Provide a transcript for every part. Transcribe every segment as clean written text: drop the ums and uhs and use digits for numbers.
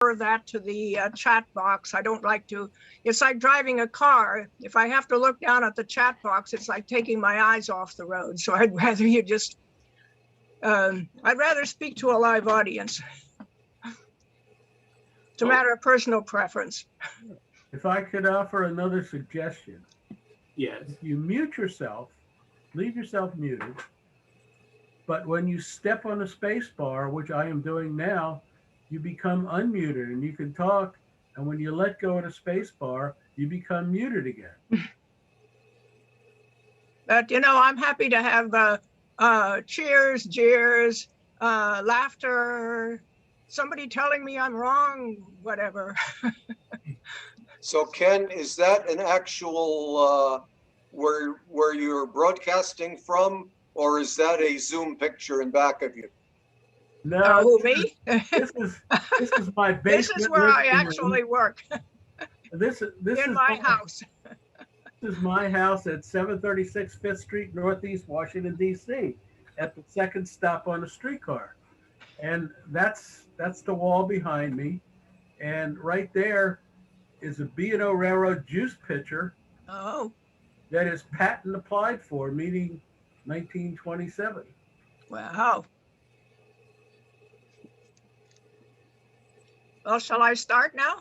that to the chat box. I don't like to, it's like driving a car. If I have to look down at the chat box, it's like taking my eyes off the road. So I'd rather you just, I'd rather speak to a live audience. It's a matter of personal preference. If I could offer another suggestion. Yes. If you mute yourself, leave yourself muted, but when you step on the space bar, which I am doing now, you become unmuted and you can talk. And when you let go of the space bar, you become muted again. But, you know, I'm happy to have cheers, jeers, laughter, somebody telling me I'm wrong, whatever. So Ken, is that an actual, where you're broadcasting from, or is that a Zoom picture in back of you? No, who, me? This is my basement. This is where I actually work. This in is my house. This is my house at 736 5th Street, Northeast Washington, D.C., at the second stop on the streetcar. And that's the wall behind me. And right there is a B&O Railroad juice pitcher. Oh. That is patent applied for, meaning 1927. Wow. Well, shall I start now?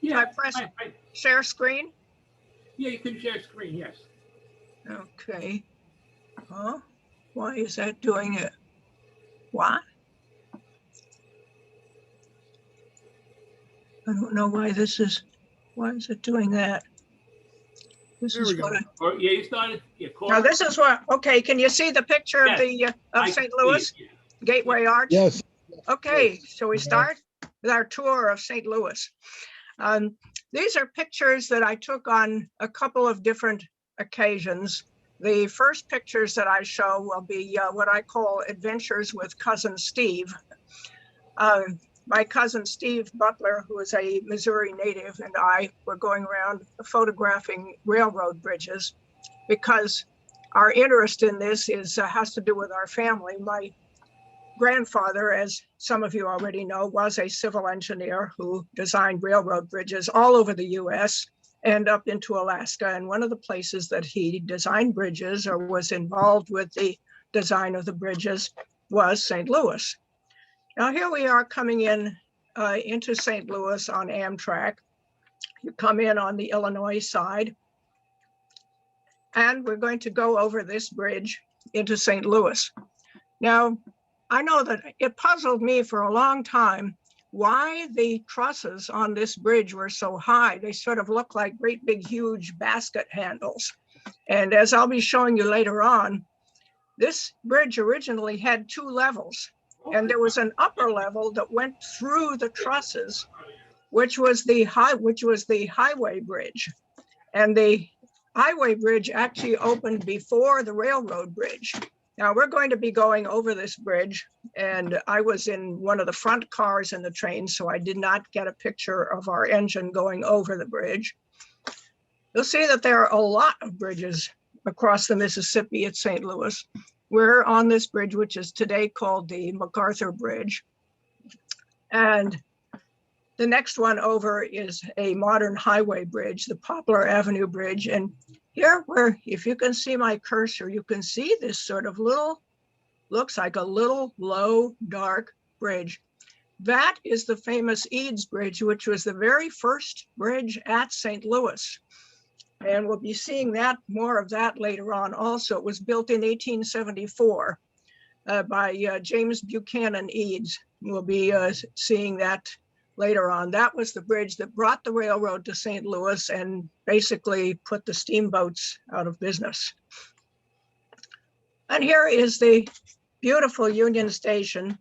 Yeah. I press share screen? Yeah, you can share screen, yes. Okay. Huh? Why is that doing it? What? I don't know why this is, why is it doing that? This There is we what go. Yeah, you started. Yeah, Cora. now this is what, okay, can you see the picture Yes, of the of I St. see Louis? it, yeah. Gateway Arch? Yes. Okay, so we start with our tour of St. Louis. These are pictures that I took on a couple of different occasions. The first pictures that I show will be what I call adventures with cousin Steve. My cousin Steve Butler, who is a Missouri native, and I were going around photographing railroad bridges because our interest in this has to do with our family. My grandfather, as some of you already know, was a civil engineer who designed railroad bridges all over the US and up into Alaska. And one of the places that he designed bridges or was involved with the design of the bridges was St. Louis. Now here we are coming in into St. Louis on Amtrak. You come in on the Illinois side, and we're going to go over this bridge into St. Louis. Now, I know that it puzzled me for a long time why the trusses on this bridge were so high. They sort of look like great big, huge basket handles. And as I'll be showing you later on, this bridge originally had two levels. And there was an upper level that went through the trusses, which was the highway bridge. And the highway bridge actually opened before the railroad bridge. Now we're going to be going over this bridge, and I was in one of the front cars in the train, so I did not get a picture of our engine going over the bridge. You'll see that there are a lot of bridges across the Mississippi at St. Louis. We're on this bridge, which is today called the Macarthur Bridge. And the next one over is a modern highway bridge, the Poplar Avenue Bridge. And here where, if you can see my cursor, you can see this sort of little, looks like a little low, dark bridge. That is the famous Eads Bridge, which was the very first bridge at St. Louis. And we'll be seeing that, more of that later on also. It was built in 1874 by James Buchanan Eads. We'll be seeing that later on. That was the bridge that brought the railroad to St. Louis and basically put the steamboats out of business. And here is the beautiful Union Station,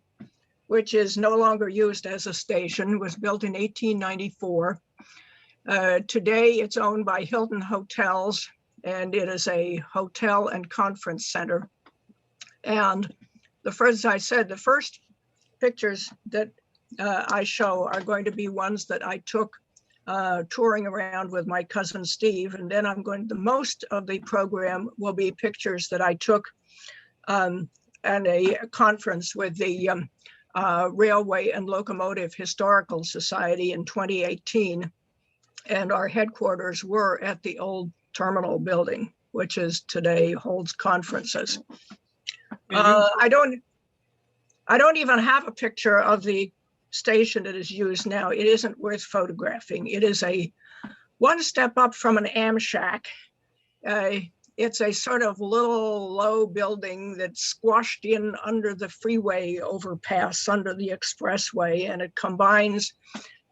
which is no longer used as a station. It was built in 1894. Today it's owned by Hilton Hotels, and it is a hotel and conference center. And the first, as I said, the first pictures that I show are going to be ones that I took touring around with my cousin Steve. And then the most of the program will be pictures that I took at a conference with the Railway and Locomotive Historical Society in 2018. And our headquarters were at the old terminal building, which is today holds conferences. I don't even have a picture of the station that is used now. It isn't worth photographing. It is a one step up from an Amshack. It's a sort of little low building that's squashed in under the freeway overpass under the expressway, and it combines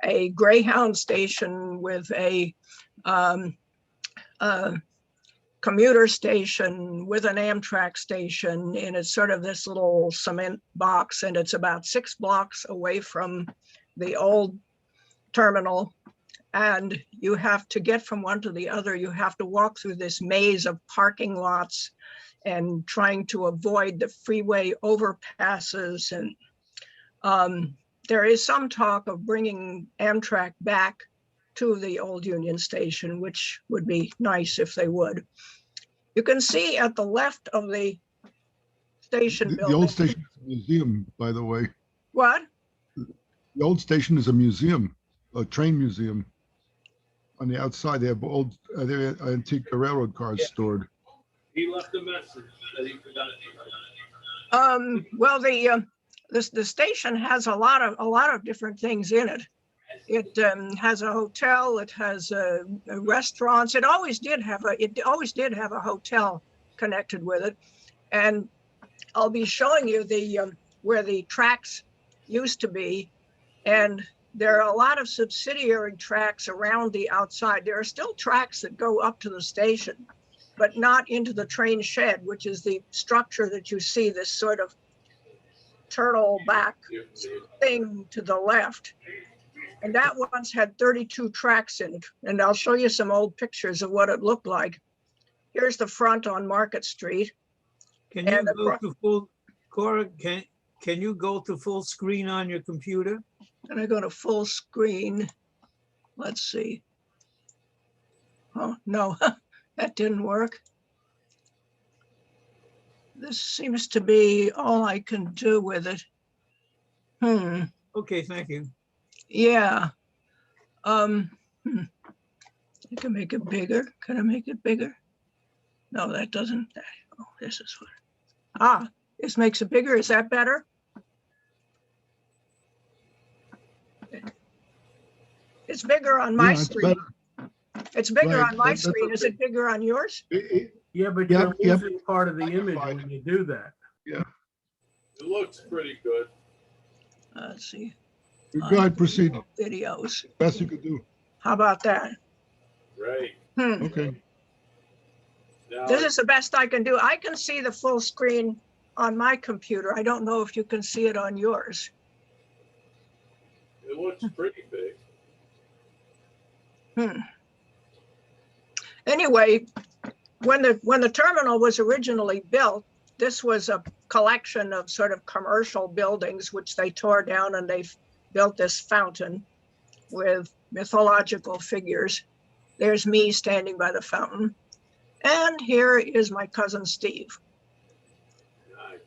a Greyhound station with a commuter station with an Amtrak station, and it's sort of this little cement box, and it's about 6 blocks away from the old terminal. And you have to get from one to the other. You have to walk through this maze of parking lots and trying to avoid the freeway overpasses. And there is some talk of bringing Amtrak back to the old Union Station, which would be nice if they would. You can see at the left of the station building. The old station is a museum, by the way. What? The old station is a museum, a train museum. On the outside, they have old antique railroad cars stored. He left a message that he forgot. Well, the station has a lot of different things in it. It has a hotel. It has restaurants. It always did have a hotel connected with it. And I'll be showing you where the tracks used to be, and there are a lot of subsidiary tracks around the outside. There are still tracks that go up to the station, but not into the train shed, which is the structure that you see, this sort of turtle back thing to the left. And that once had 32 tracks in it. And I'll show you some old pictures of what it looked like. Here's the front on Market Street. Can you go to full, Cora, can you go to full screen on your computer? And I go to full screen. Let's see. Oh, no, that didn't work. This seems to be all I can do with it. Okay, thank you. Yeah. I can make it bigger. Can I make it bigger? No, that doesn't. Oh, this is what. This makes it bigger. Is that better? It's bigger on my screen. It's bigger on my screen. Is it bigger on yours? Yeah, but you're losing part of the image when you do that. Yeah. It looks pretty good. Let's see. Go ahead, proceed. Videos. Best you could do. How about that? Right. Okay. Now, This is the best I can do. I can see the full screen on my computer. I don't know if you can see it on yours. it looks pretty big. Anyway, when the terminal was originally built, this was a collection of sort of commercial buildings, which they tore down, and they built this fountain with mythological figures. There's me standing by the fountain. And here is my cousin Steve. Nice.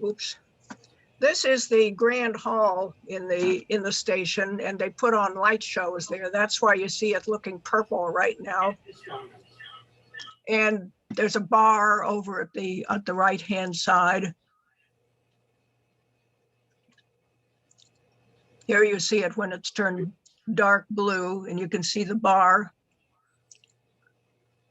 Oops. This is the Grand Hall in the station, and they put on light shows there. That's why you see it looking purple right now. And there's a bar over at the right-hand side. Here you see it when it's turned dark blue, and you can see the bar.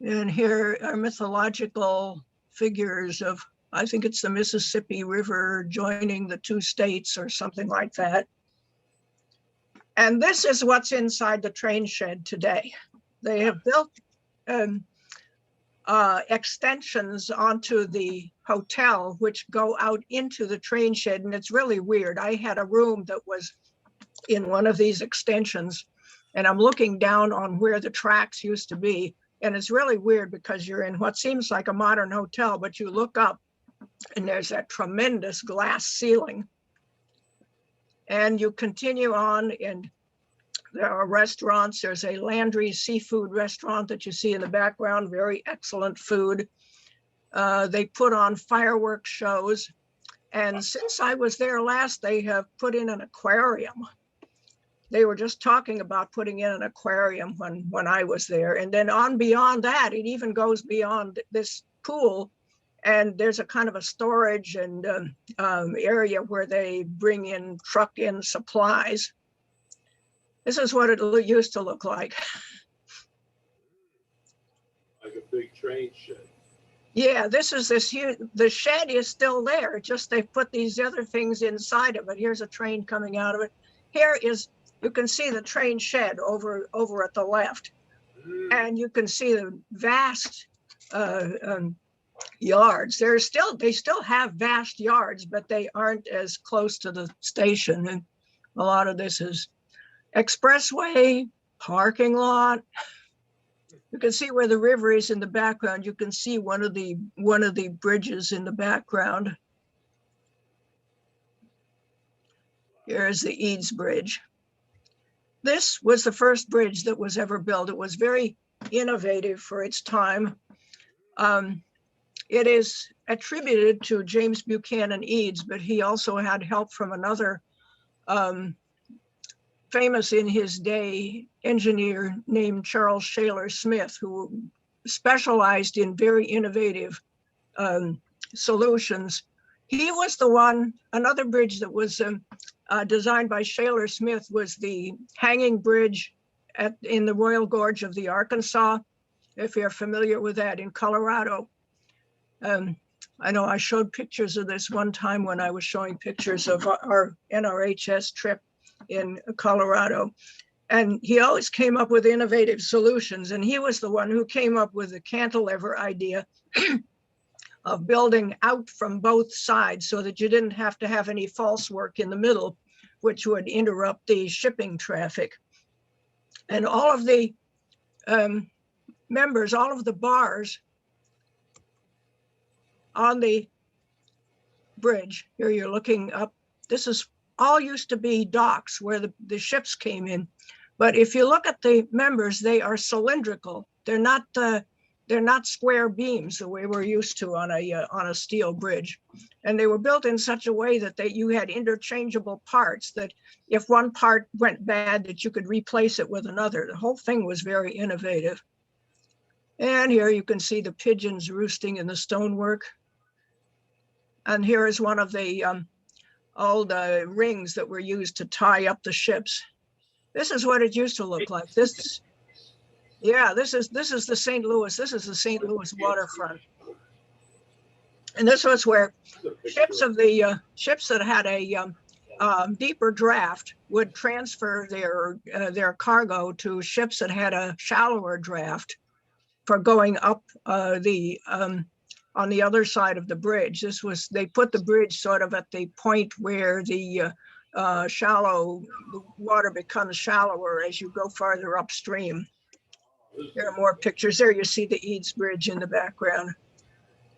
And here are mythological figures of, I think it's the Mississippi River joining the two states or something like that. And this is what's inside the train shed today. They have built extensions onto the hotel, which go out into the train shed. And it's really weird. I had a room that was in one of these extensions, and I'm looking down on where the tracks used to be. And it's really weird because you're in what seems like a modern hotel, but you look up and there's that tremendous glass ceiling. And you continue on, and there are restaurants. There's a Landry's seafood restaurant that you see in the background, very excellent food. They put on fireworks shows. And since I was there last, they have put in an aquarium. They were just talking about putting in an aquarium when I was there. And then on beyond that, it even goes beyond this pool. And there's a kind of a storage and area where they truck in supplies. This is what it used to look like. Like a big train shed. Yeah, this huge, the shed is still there. Just they've put these other things inside of it. Here's a train coming out of it. You can see the train shed over at the left. And you can see the vast yards. They still have vast yards, but they aren't as close to the station. And a lot of this is expressway, parking lot. You can see where the river is in the background. You can see one of the bridges in the background. Here's the Eads Bridge. This was the first bridge that was ever built. It was very innovative for its time. It is attributed to James Buchanan Eads, but he also had help from another famous in his day engineer named Charles Shaler Smith, who specialized in very innovative solutions. He was the one, another bridge that was designed by Shaler Smith was the hanging bridge in the Royal Gorge of the Arkansas, if you're familiar with that, in Colorado. I know I showed pictures of this one time when I was showing pictures of our NRHS trip in Colorado. And he always came up with innovative solutions. And he was the one who came up with the cantilever idea of building out from both sides so that you didn't have to have any false work in the middle, which would interrupt the shipping traffic. And all of the members, all of the bars on the bridge, here you're looking up, this is all used to be docks where the ships came in. But if you look at the members, they are cylindrical. They're not square beams the way we're used to on a steel bridge. And they were built in such a way that you had interchangeable parts, that if one part went bad, that you could replace it with another. The whole thing was very innovative. And here you can see the pigeons roosting in the stonework. And here is one of the old rings that were used to tie up the ships. This is what it used to look like. This is the St. Louis. This is the St. Louis waterfront. And this was where ships that had a deeper draft would transfer their cargo to ships that had a shallower draft for going up on the other side of the bridge. They put the bridge sort of at the point where the water becomes shallower as you go farther upstream. There are more pictures. There you see the Eads Bridge in the background.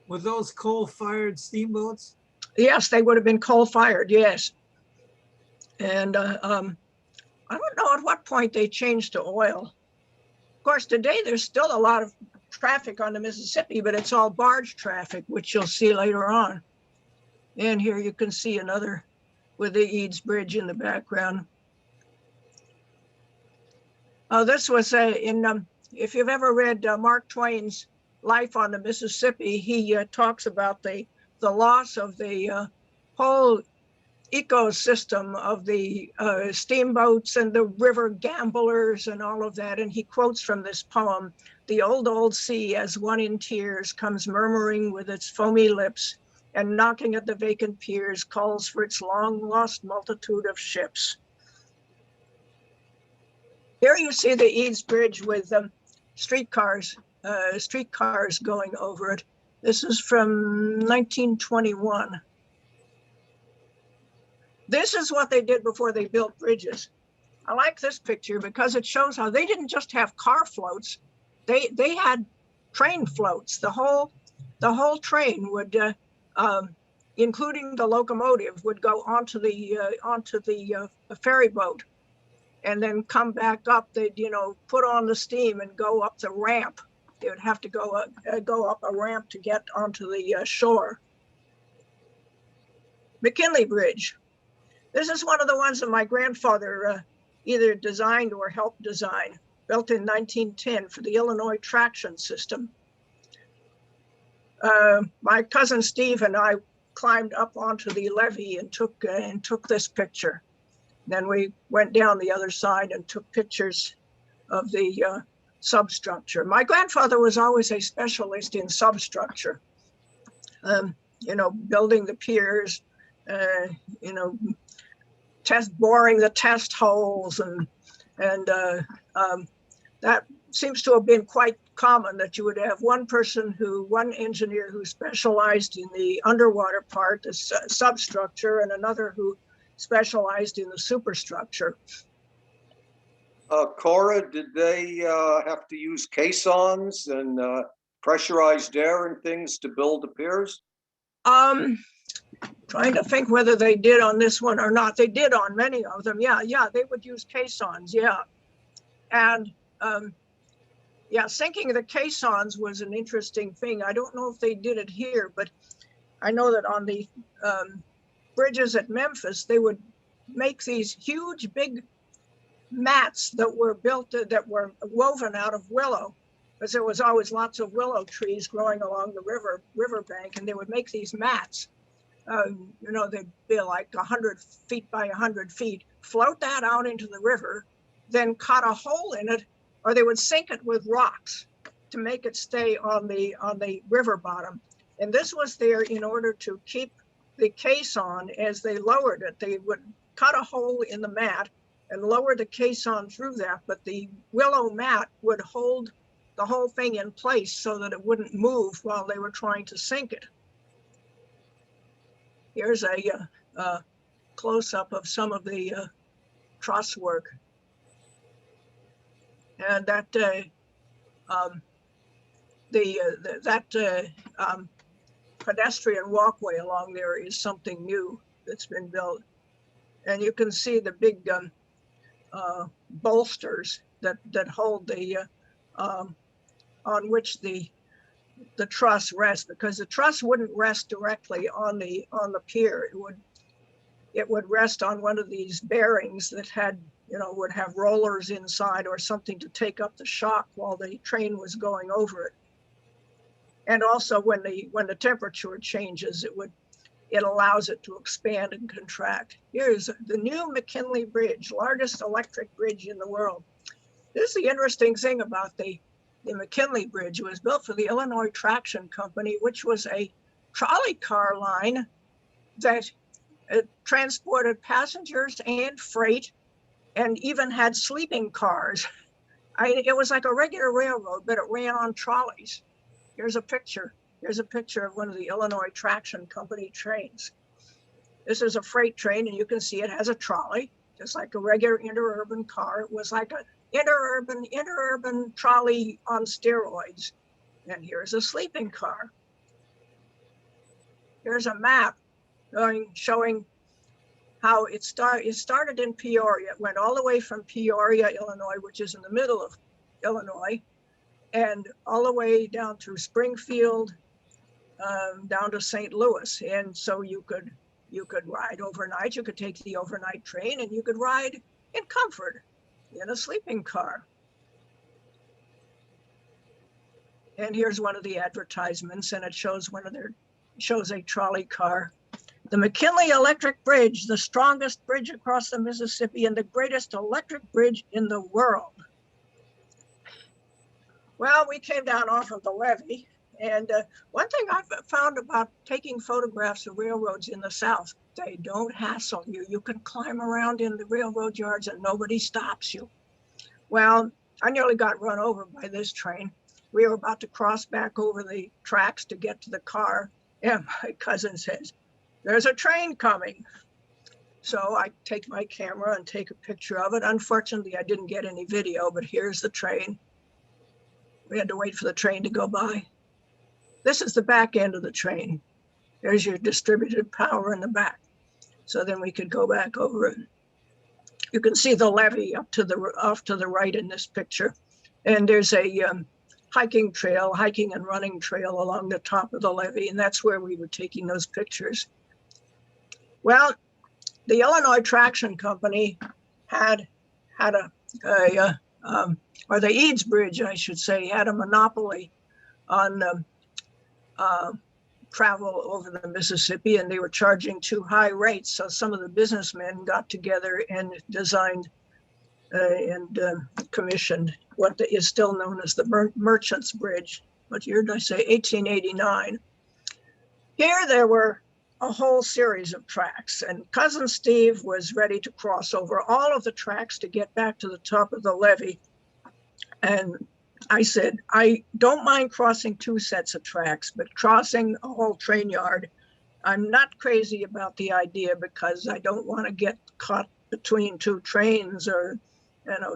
Were those coal-fired steamboats? Yes, they would have been coal-fired, yes. And I don't know at what point they changed to oil. Of course, today there's still a lot of traffic on the Mississippi, but it's all barge traffic, which you'll see later on. And here you can see another with the Eads Bridge in the background. This was if you've ever read Mark Twain's Life on the Mississippi, he talks about the loss of the whole ecosystem of the steamboats and the river gamblers and all of that. And he quotes from this poem, "The old sea, as one in tears, comes murmuring with its foamy lips, and knocking at the vacant piers, calls for its long lost multitude of ships." Here you see the Eads Bridge with streetcars going over it. This is from 1921. This is what they did before they built bridges. I like this picture because it shows how they didn't just have car floats. They had train floats. The whole train would, including the locomotive, would go onto the ferry boat, and then come back up. They'd put on the steam and go up the ramp. They would have to go up a ramp to get onto the shore. McKinley Bridge. This is one of the ones that my grandfather either designed or helped design, built in 1910 for the Illinois traction system. My cousin Steve and I climbed up onto the levee and took this picture. Then we went down the other side and took pictures of the substructure. My grandfather was always a specialist in substructure. Building the piers, boring the test holes, and that seems to have been quite common, that you would have one engineer who specialized in the underwater part, the substructure, and another who specialized in the superstructure. Cora, did they have to use caissons and pressurized air and things to build the piers? Trying to think whether they did on this one or not. They did on many of them. Yeah, they would use caissons. Yeah, and sinking the caissons was an interesting thing. I don't know if they did it here, but I know that on the bridges at Memphis, they would make these huge, big mats that were built, that were woven out of willow, because there was always lots of willow trees growing along the riverbank, and they would make these mats. They'd be like 100 feet by 100 feet, float that out into the river, then cut a hole in it, or they would sink it with rocks to make it stay on the river bottom. And this was there in order to keep the caisson as they lowered it. They would cut a hole in the mat and lower the caisson through that, but the willow mat would hold the whole thing in place so that it wouldn't move while they were trying to sink it. Here's a close-up of some of the truss work. And that pedestrian walkway along there is something new that's been built. And you can see the big bolsters that hold the on which the truss rests, because the truss wouldn't rest directly on the pier. It would rest on one of these bearings that had, would have rollers inside or something to take up the shock while the train was going over it. And also when the temperature changes, it allows it to expand and contract. Here's the new McKinley Bridge, largest electric bridge in the world. This is the interesting thing about the McKinley Bridge. It was built for the Illinois Traction Company, which was a trolley car line that transported passengers and freight, and even had sleeping cars. It was like a regular railroad, but it ran on trolleys. Here's a picture. Here's a picture of one of the Illinois Traction Company trains. This is a freight train, and you can see it has a trolley, just like a regular interurban car. It was like an interurban trolley on steroids. And here's a sleeping car. Here's a map showing how it started in Peoria. It went all the way from Peoria, Illinois, which is in the middle of Illinois, and all the way down through Springfield, down to St. Louis. And so you could ride overnight. You could take the overnight train, and you could ride in comfort in a sleeping car. And here's one of the advertisements, and it shows shows a trolley car. The McKinley Electric Bridge, the strongest bridge across the Mississippi and the greatest electric bridge in the world. Well, we came down off of the levee, and one thing I've found about taking photographs of railroads in the South, they don't hassle you. You can climb around in the railroad yards and nobody stops you. Well, I nearly got run over by this train. We were about to cross back over the tracks to get to the car, and my cousin says, "There's a train coming." So I take my camera and take a picture of it. Unfortunately, I didn't get any video, but here's the train. We had to wait for the train to go by. This is the back end of the train. There's your distributed power in the back. So then we could go back over it. You can see the levee off to the right in this picture. And there's a hiking and running trail along the top of the levee. And that's where we were taking those pictures. Well, the Illinois Traction Company had or the Eads Bridge, I should say, had a monopoly on travel over the Mississippi, and they were charging too high rates. So some of the businessmen got together and designed and commissioned what is still known as the Merchants Bridge. What year did I say? 1889. Here there were a whole series of tracks, and Cousin Steve was ready to cross over all of the tracks to get back to the top of the levee. And I said, I don't mind crossing 2 sets of tracks, but crossing a whole train yard, I'm not crazy about the idea because I don't want to get caught between 2 trains or,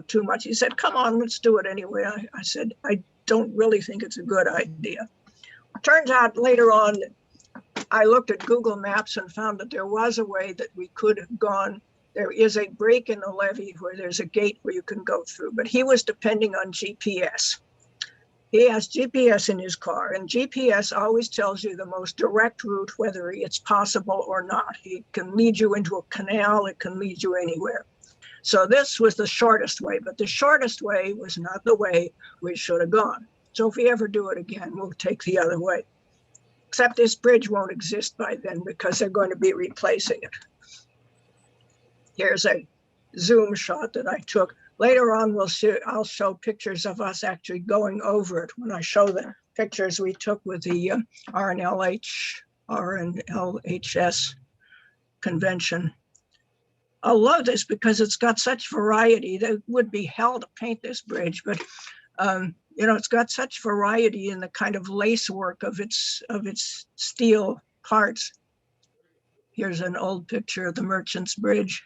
too much. He said, come on, let's do it anyway. I said, I don't really think it's a good idea. Turns out later on, I looked at Google Maps and found that there was a way that we could have gone. There is a break in the levee where there's a gate where you can go through, but he was depending on GPS. He has GPS in his car, and GPS always tells you the most direct route, whether it's possible or not. It can lead you into a canal, it can lead you anywhere. So this was the shortest way, but the shortest way was not the way we should have gone. So if we ever do it again, we'll take the other way. Except this bridge won't exist by then because they're going to be replacing it. Here's a zoom shot that I took. Later on, I'll show pictures of us actually going over it when I show the pictures we took with the RNLHS convention. I love this because it's got such variety. There would be hell to paint this bridge, but it's got such variety in the kind of lace work of its steel parts. Here's an old picture of the Merchants Bridge.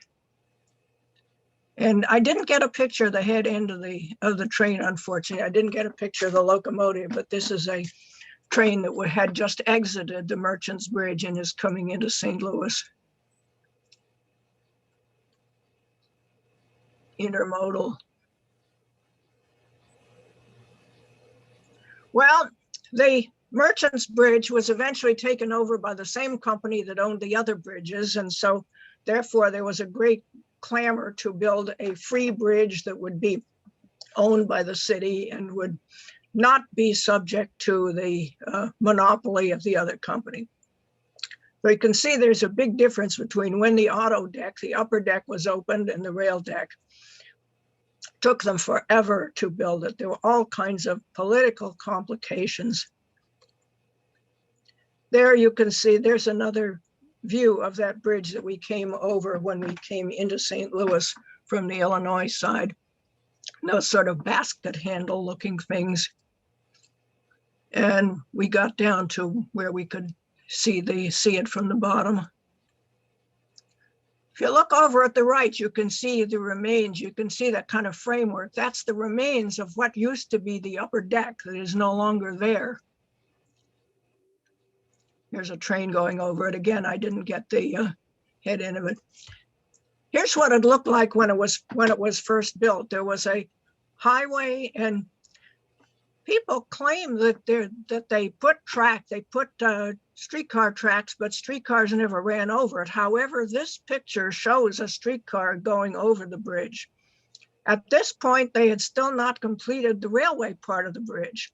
And I didn't get a picture of the head end of the train, unfortunately. I didn't get a picture of the locomotive, but this is a train that had just exited the Merchants Bridge and is coming into St. Louis. Intermodal. Well, the Merchants Bridge was eventually taken over by the same company that owned the other bridges. And so therefore there was a great clamor to build a free bridge that would be owned by the city and would not be subject to the monopoly of the other company. So you can see there's a big difference between when the auto deck, the upper deck was opened, and the rail deck. It took them forever to build it. There were all kinds of political complications. There you can see there's another view of that bridge that we came over when we came into St. Louis from the Illinois side. Those sort of basket handle looking things. And we got down to where we could see it from the bottom. If you look over at the right, you can see the remains. You can see that kind of framework. That's the remains of what used to be the upper deck that is no longer there. There's a train going over it. Again, I didn't get the head end of it. Here's what it looked like when it was first built. There was a highway, and people claim that they put streetcar tracks, but streetcars never ran over it. However, this picture shows a streetcar going over the bridge. At this point, they had still not completed the railway part of the bridge.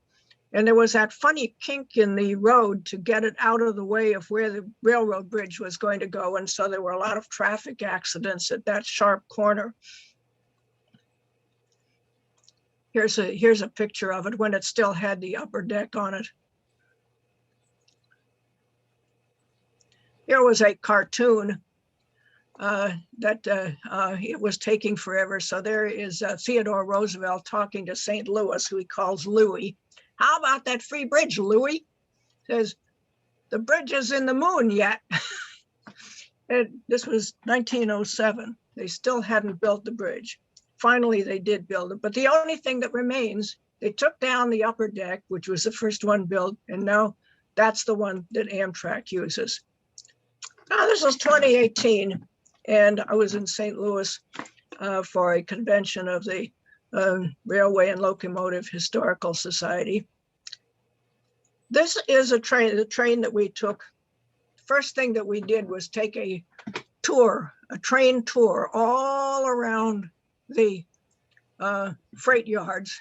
And there was that funny kink in the road to get it out of the way of where the railroad bridge was going to go. And so there were a lot of traffic accidents at that sharp corner. Here's a picture of it when it still had the upper deck on it. Here was a cartoon that it was taking forever. So there is Theodore Roosevelt talking to St. Louis, who he calls Louis. How about that free bridge, Louis? Says, the bridge is in the moon yet. And this was 1907. They still hadn't built the bridge. Finally, they did build it. But the only thing that remains, they took down the upper deck, which was the first one built. And now that's the one that Amtrak uses. Now, this was 2018. And I was in St. Louis for a convention of the Railway and Locomotive Historical Society. This is the train that we took first thing that we did was take a tour, a train tour all around the freight yards.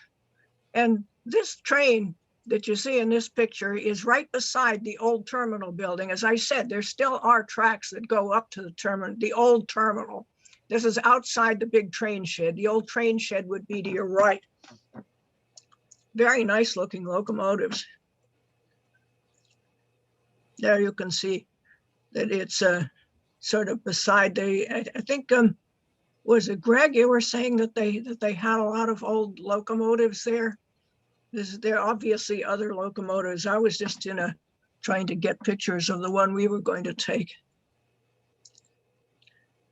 And this train that you see in this picture is right beside the old terminal building. As I said, there still are tracks that go up to the terminal, the old terminal. This is outside the big train shed. The old train shed would be to your right. Very nice looking locomotives. There you can see that it's sort of beside the, I think, was it Greg, you were saying that they had a lot of old locomotives there? There are obviously other locomotives. I was just trying to get pictures of the one we were going to take.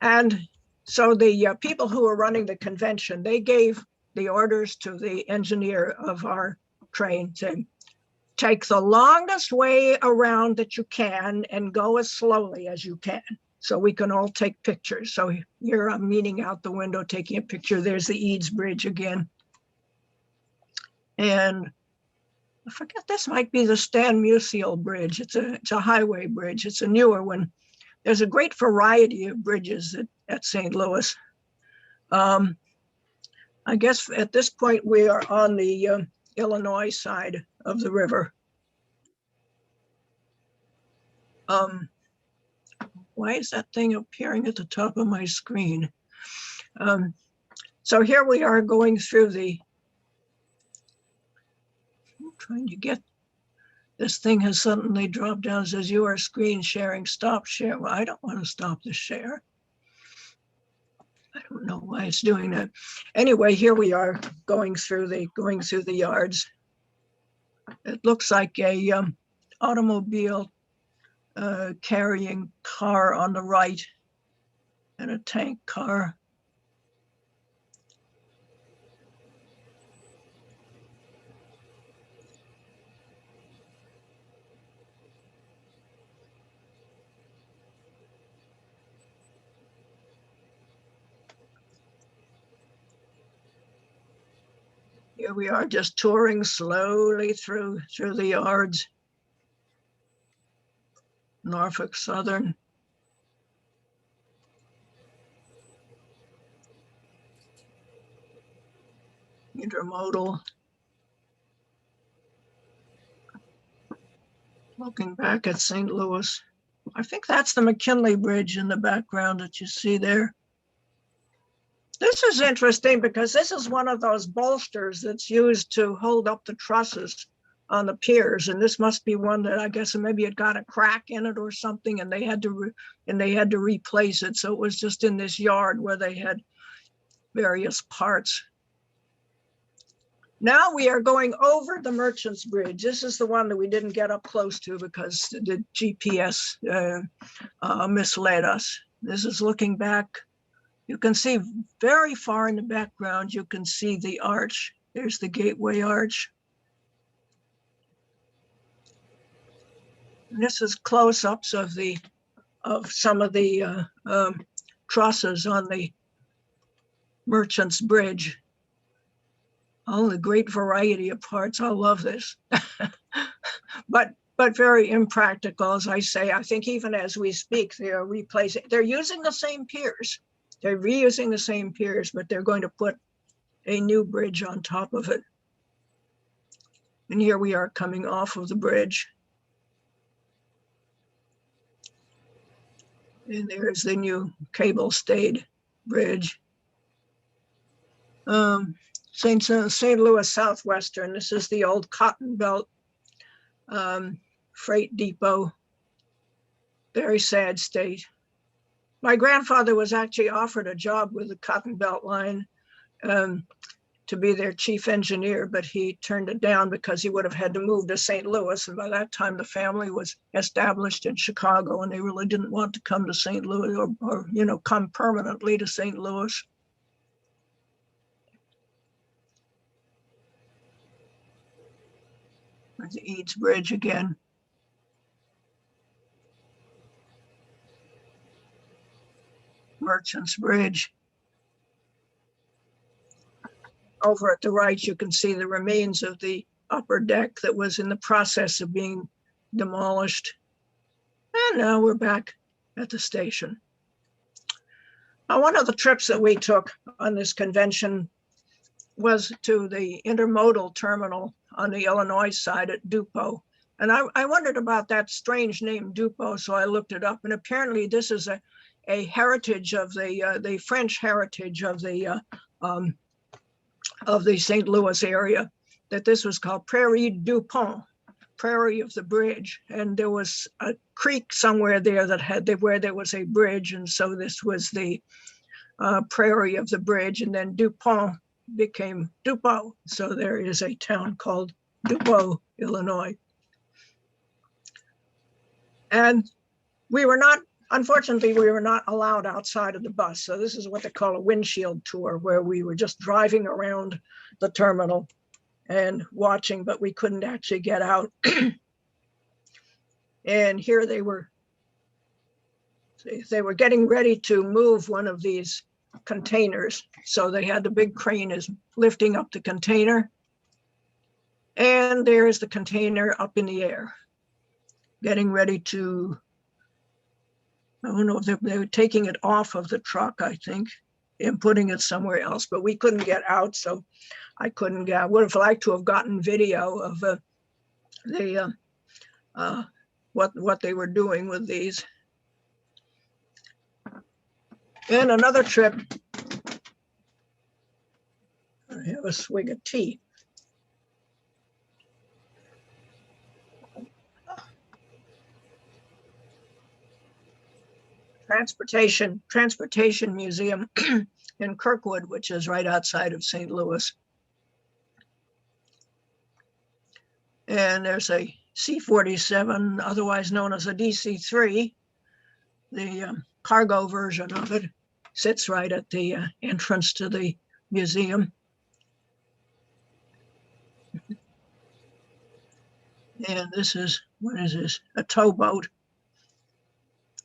And so the people who were running the convention, they gave the orders to the engineer of our train to take the longest way around that you can and go as slowly as you can, so we can all take pictures. So here I'm leaning out the window taking a picture. There's the Eads Bridge again. And I forget, this might be the Stan Musial Bridge. It's a highway bridge. It's a newer one. There's a great variety of bridges at St. Louis. I guess at this point we are on the Illinois side of the river. Why is that thing appearing at the top of my screen? So here we are going through I'm trying to get, this thing has suddenly dropped down, says you are screen sharing, stop share. Well, I don't want to stop the share. I don't know why it's doing that. Anyway, here we are going through the yards. It looks like a automobile carrying car on the right and a tank car. Here we are just touring slowly through the yards. Norfolk Southern. Intermodal. Looking back at St. Louis. I think that's the McKinley Bridge in the background that you see there. This is interesting because this is one of those bolsters that's used to hold up the trusses on the piers, and this must be one that I guess maybe it got a crack in it or something, and they had to replace it. So it was just in this yard where they had various parts. Now we are going over the Merchants Bridge. This is the one that we didn't get up close to because the GPS misled us. This is looking back. You can see very far in the background, you can see the arch. There's the Gateway Arch. And this is close-ups of some of the trusses on the Merchants Bridge. Oh, the great variety of parts. I love this. but very impractical, as I say. I think even as we speak, they are replacing. They're using the same piers. They're reusing the same piers, but they're going to put a new bridge on top of it. And here we are coming off of the bridge. And there's the new cable-stayed bridge. St. Louis Southwestern. This is the old Cotton Belt freight depot. Very sad state. My grandfather was actually offered a job with the Cotton Belt Line to be their chief engineer, but he turned it down because he would have had to move to St. Louis. And by that time, the family was established in Chicago, and they really didn't want to come to St. Louis or come permanently to St. Louis. There's the Eads Bridge again. Merchants Bridge. Over at the right, you can see the remains of the upper deck that was in the process of being demolished. And now we're back at the station. Now, one of the trips that we took on this convention was to the intermodal terminal on the Illinois side at Dupont. And I wondered about that strange name, Dupont, so I looked it up. And apparently this is a heritage of the French heritage of the St. Louis area, that this was called Prairie du Pont, Prairie of the Bridge. And there was a creek somewhere there that had where there was a bridge. And so this was the Prairie of the Bridge, and then Dupont became Dupont. So there is a town called Dupont, Illinois. And unfortunately, we were not allowed outside of the bus. So this is what they call a windshield tour, where we were just driving around the terminal and watching, but we couldn't actually get out. And here they were getting ready to move one of these containers. So they had the big crane is lifting up the container. And there's the container up in the air, getting ready to, I don't know if they were taking it off of the truck, I think, and putting it somewhere else, but we couldn't get out. So I couldn't get, I would have liked to have gotten video of what they were doing with these. And another trip, I have a swig of tea. Transportation Museum in Kirkwood, which is right outside of St. Louis. And there's a C-47, otherwise known as a DC-3. The cargo version of it sits right at the entrance to the museum. And this is, what is this? A towboat.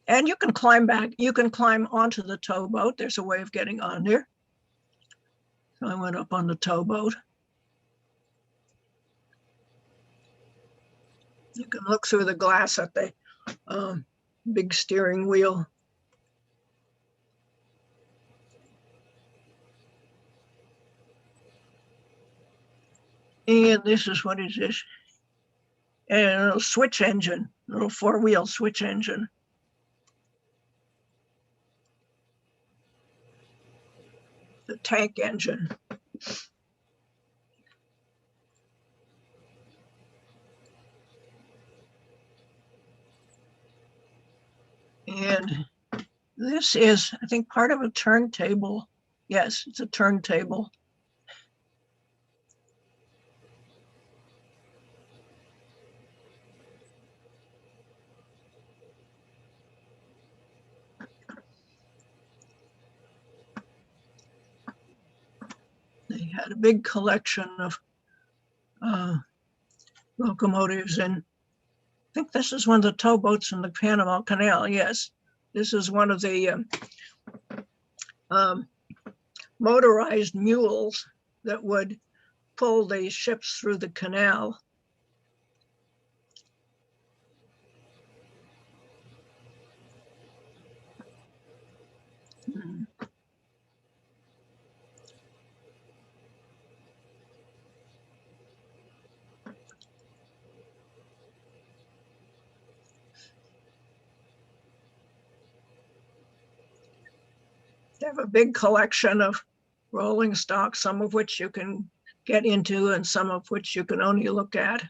And you can climb onto the towboat. There's a way of getting on there. So I went up on the towboat. You can look through the glass at the big steering wheel. And this is, what is this? And a little switch engine, a little four-wheel switch engine. The tank engine. And this is, I think, part of a turntable. Yes, it's a turntable. They had a big collection of locomotives, and I think this is one of the towboats in the Panama Canal. Yes, this is one of the motorized mules that would pull the ships through the canal. They have a big collection of rolling stock, some of which you can get into and some of which you can only look at.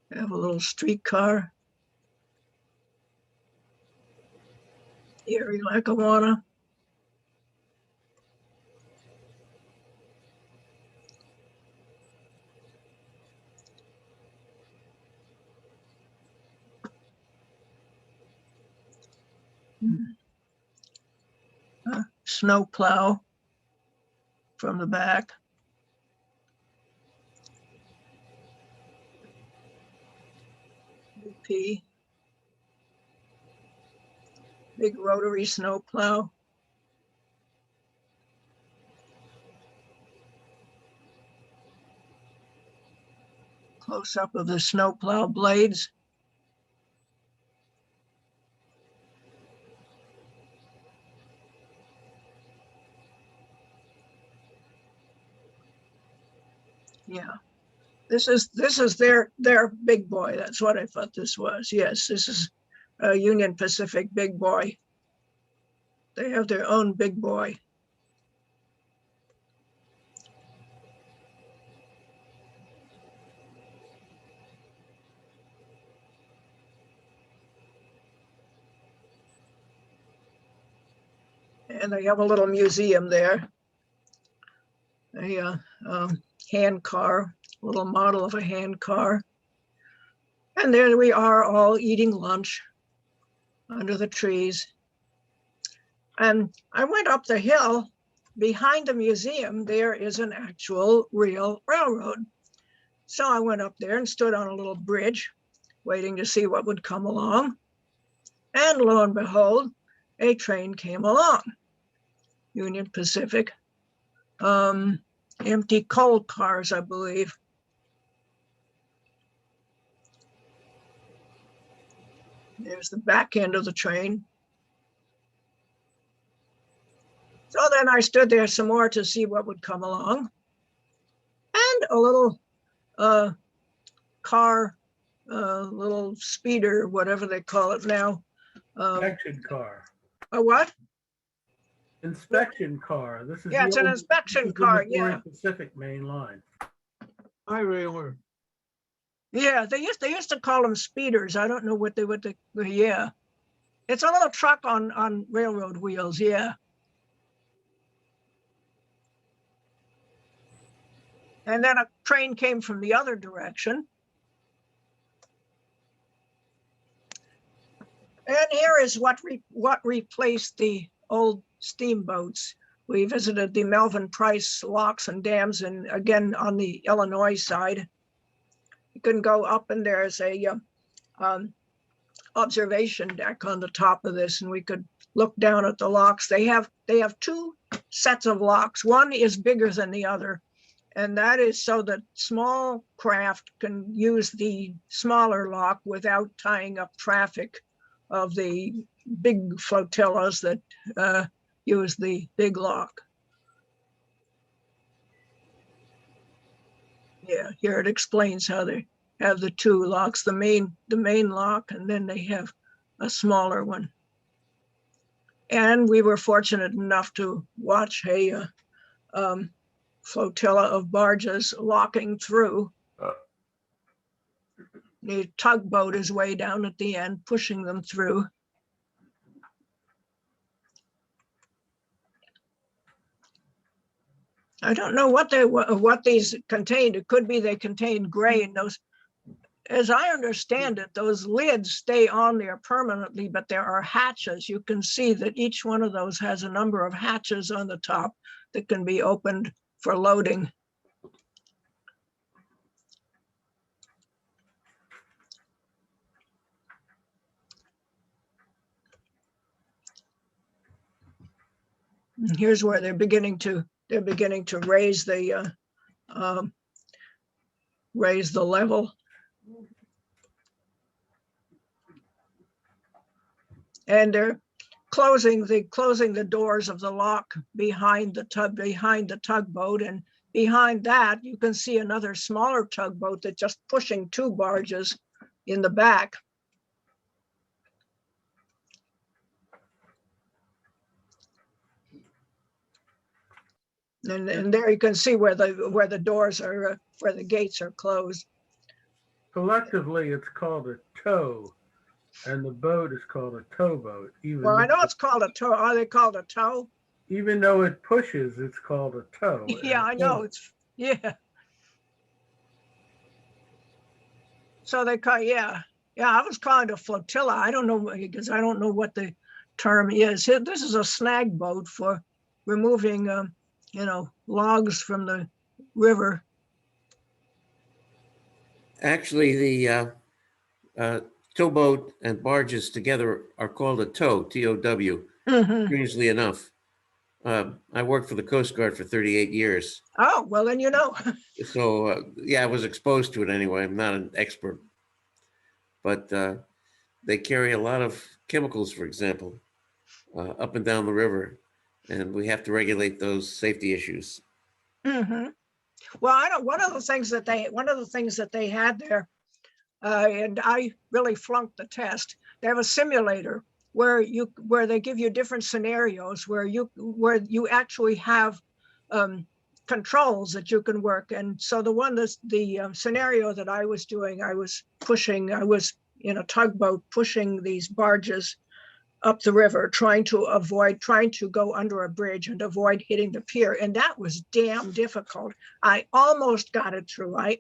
They have a little streetcar. Erie Lackawanna. Snow plow from the back. BP. Big rotary snow plow. Close up of the snow plow blades. Yeah. This is their big boy. That's what I thought this was. Yes, this is a Union Pacific big boy. They have their own big boy. And they have a little museum there. A hand car, a little model of a hand car. And there we are all eating lunch under the trees. And I went up the hill. Behind the museum, there is an actual real railroad. So I went up there and stood on a little bridge, waiting to see what would come along. And lo and behold, a train came along, Union Pacific. Empty coal cars, I believe. There's the back end of the train. So then I stood there some more to see what would come along. And a little car, little speeder, whatever they call it now. Inspection car. A what? Inspection car. This is Yeah, it's an old- inspection this is the car, Missouri yeah. Pacific main line. Hi, Raymer. Yeah, they used to call them speeders. I don't know what they yeah. It's a little truck on railroad wheels, yeah. And then a train came from the other direction. And here is what replaced the old steamboats. We visited the Melvin Price locks and dams, and again on the Illinois side. You can go up, and there's a observation deck on the top of this, and we could look down at the locks. They have two sets of locks. One is bigger than the other, and that is so that small craft can use the smaller lock without tying up traffic of the big flotillas that use the big lock. Yeah, here it explains how they have the two locks, the main lock, and then they have a smaller one. And we were fortunate enough to watch a flotilla of barges locking through. The tugboat is way down at the end, pushing them through. I don't know what these contained. It could be they contained grain. Those, as I understand it, those lids stay on there permanently, but there are hatches. You can see that each one of those has a number of hatches on the top that can be opened for loading. And here's where they're beginning to raise the level. And they're closing the doors of the lock behind the tugboat, and behind that you can see another smaller tugboat that's just pushing two barges in the back. And there you can see where the doors are, where the gates are closed. Collectively, it's called a tow, and the boat is called a towboat. Well, I know it's called a tow. Are they called a tow? Even though it pushes, it's called a tow. Yeah, I know. Yeah. So they call, yeah. I was calling it a flotilla. I don't know, because I don't know what the term is. This is a snag boat for removing, logs from the river. Actually, the towboat and barges together are called a tow, T-O-W, Mhm. strangely enough. I worked for the Coast Guard for 38 years. Oh, well, then you know. So, yeah, I was exposed to it anyway. I'm not an expert. But they carry a lot of chemicals, for example, up and down the river. And we have to regulate those safety issues. Mm-hmm. Well, I know one of the things that they had there, and I really flunked the test. They have a simulator where they give you different scenarios where you actually have controls that you can work. And so the scenario that I was doing, I was in a tugboat pushing these barges up the river, trying to go under a bridge and avoid hitting the pier. And that was damn difficult. I almost got it through. And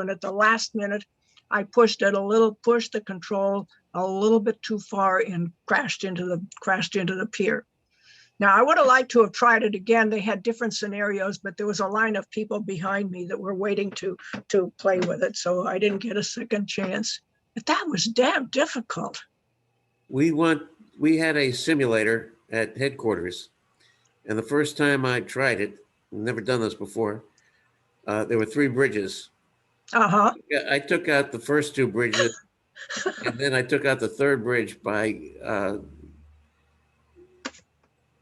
at the last minute, I pushed the control a little bit too far and crashed into the pier. Now, I would have liked to have tried it again. They had different scenarios, but there was a line of people behind me that were waiting to play with it. So I didn't get a second chance. But that was damn difficult. We had a simulator at headquarters, and the first time I tried it, never done this before, there were 3 bridges. Uh-huh. I took out the first 2 bridges, and then I took out the 3rd bridge by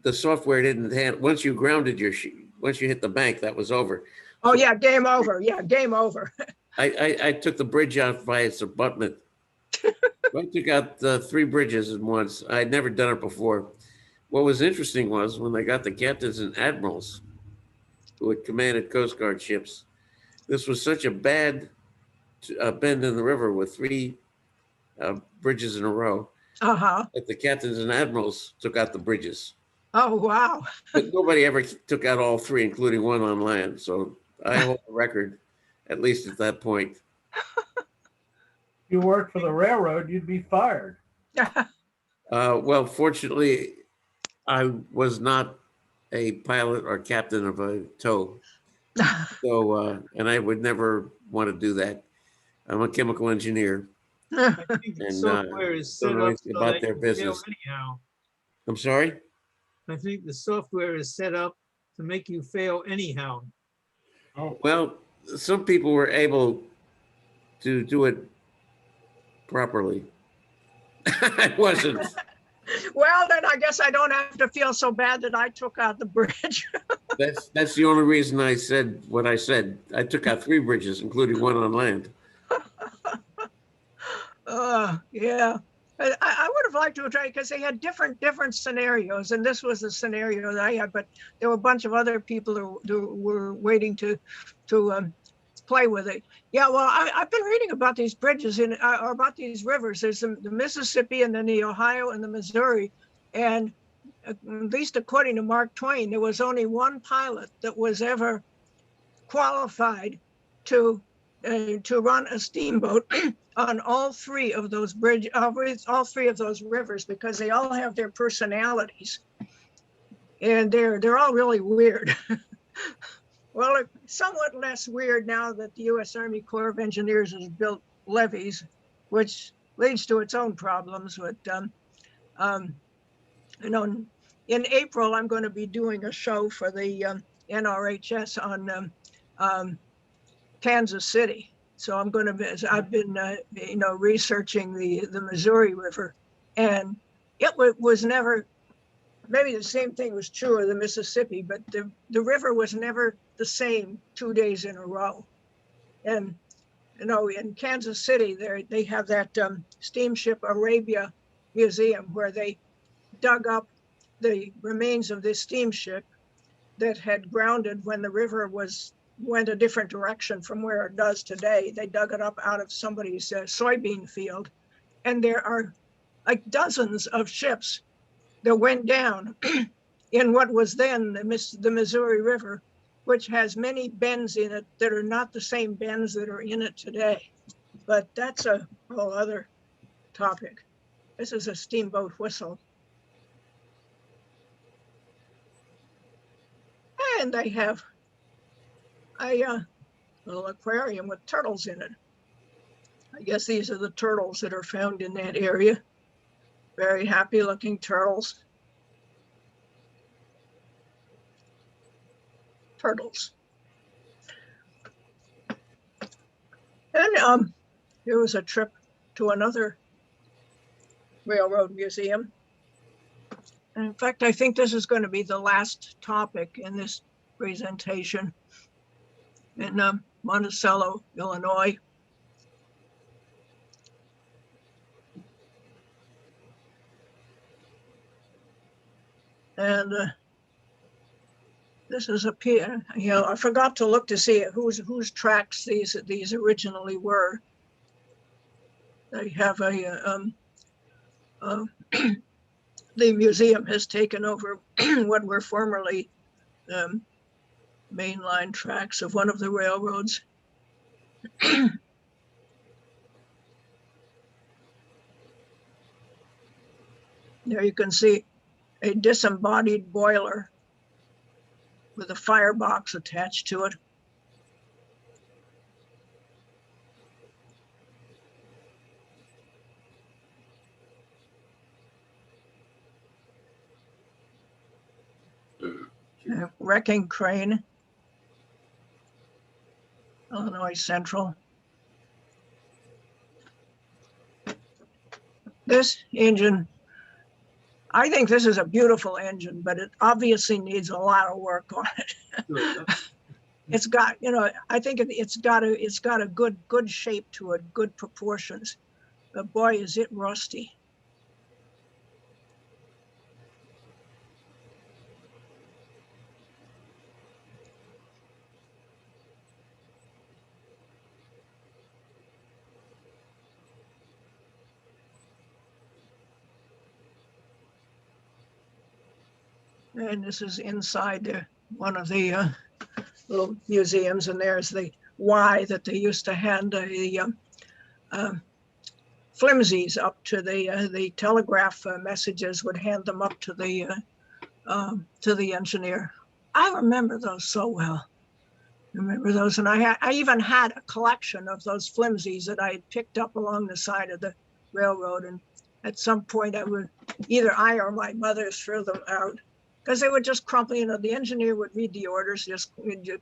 the software didn't handle. Once you grounded once you hit the bank, that was over. Oh yeah, game over. Yeah, game over. I took the bridge out by its abutment. I took out the 3 bridges at once. I'd never done it before. What was interesting was when they got the captains and admirals who had commanded Coast Guard ships, this was such a bad bend in the river with 3 bridges in a row Uh-huh. that the captains and admirals took out the bridges. Oh, wow. But nobody ever took out all 3, including one on land. So I hold the record, at least at that point. You worked for the railroad, you'd be fired. Well, fortunately, I was not a pilot or captain of a tow. So, and I would never want to do that. I'm a chemical engineer. I think the And, software is set don't know up anything so about that their you fail business. anyhow. I'm sorry? I think the software is set up to make you fail anyhow. Oh, Well, some people were able to do it properly. I wasn't. Well, then I guess I don't have to feel so bad that I took out the bridge. That's the only reason I said what I said. I took out 3 bridges, including one on land. Yeah. I would have liked to have tried because they had different scenarios, and this was the scenario that I had. But there were a bunch of other people who were waiting to play with it. Yeah, well, I've been reading about these bridges or about these rivers. There's the Mississippi, and then the Ohio and the Missouri, and at least according to Mark Twain, there was only one pilot that was ever qualified to run a steamboat on all 3 of those all 3 of those rivers, because they all have their personalities, and they're all really weird. Well, it's somewhat less weird now that the U.S. Army Corps of Engineers has built levees, which leads to its own problems. But in April, I'm going to be doing a show for the NRHS on Kansas City. So I've been researching the Missouri River, and it was never, maybe the same thing was true of the Mississippi, but the river was never the same 2 days in a row. And in Kansas City, they have that steamship Arabia Museum where they dug up the remains of this steamship that had grounded when the river went a different direction from where it does today. They dug it up out of somebody's soybean field. And there are like dozens of ships that went down in what was then the Missouri River, which has many bends in it that are not the same bends that are in it today. But that's a whole other topic. This is a steamboat whistle. And they have a little aquarium with turtles in it. I guess these are the turtles that are found in that area. Very happy looking turtles. And there was a trip to another railroad museum. And in fact, I think this is going to be the last topic in this presentation. in Monticello, Illinois. And this is a pier. You know, I forgot to look to see whose tracks these originally were. They have the museum has taken over what were formerly mainline tracks of one of the railroads. There you can see a disembodied boiler with a firebox attached to it. A wrecking crane, Illinois Central. This engine, I think this is a beautiful engine, but it obviously needs a lot of work on it. It's got, you know, I think it's got a good shape to it, good proportions. But boy, is it rusty. And this is inside one of the little museums, and there's the Y that they used to hand the flimsies up to the telegraph messages, would hand them up to the engineer. I remember those so well. Remember those, and I even had a collection of those flimsies that I had picked up along the side of the railroad, and at some point either I or my mother threw them out because they would just crumple. You know, the engineer would read the orders, just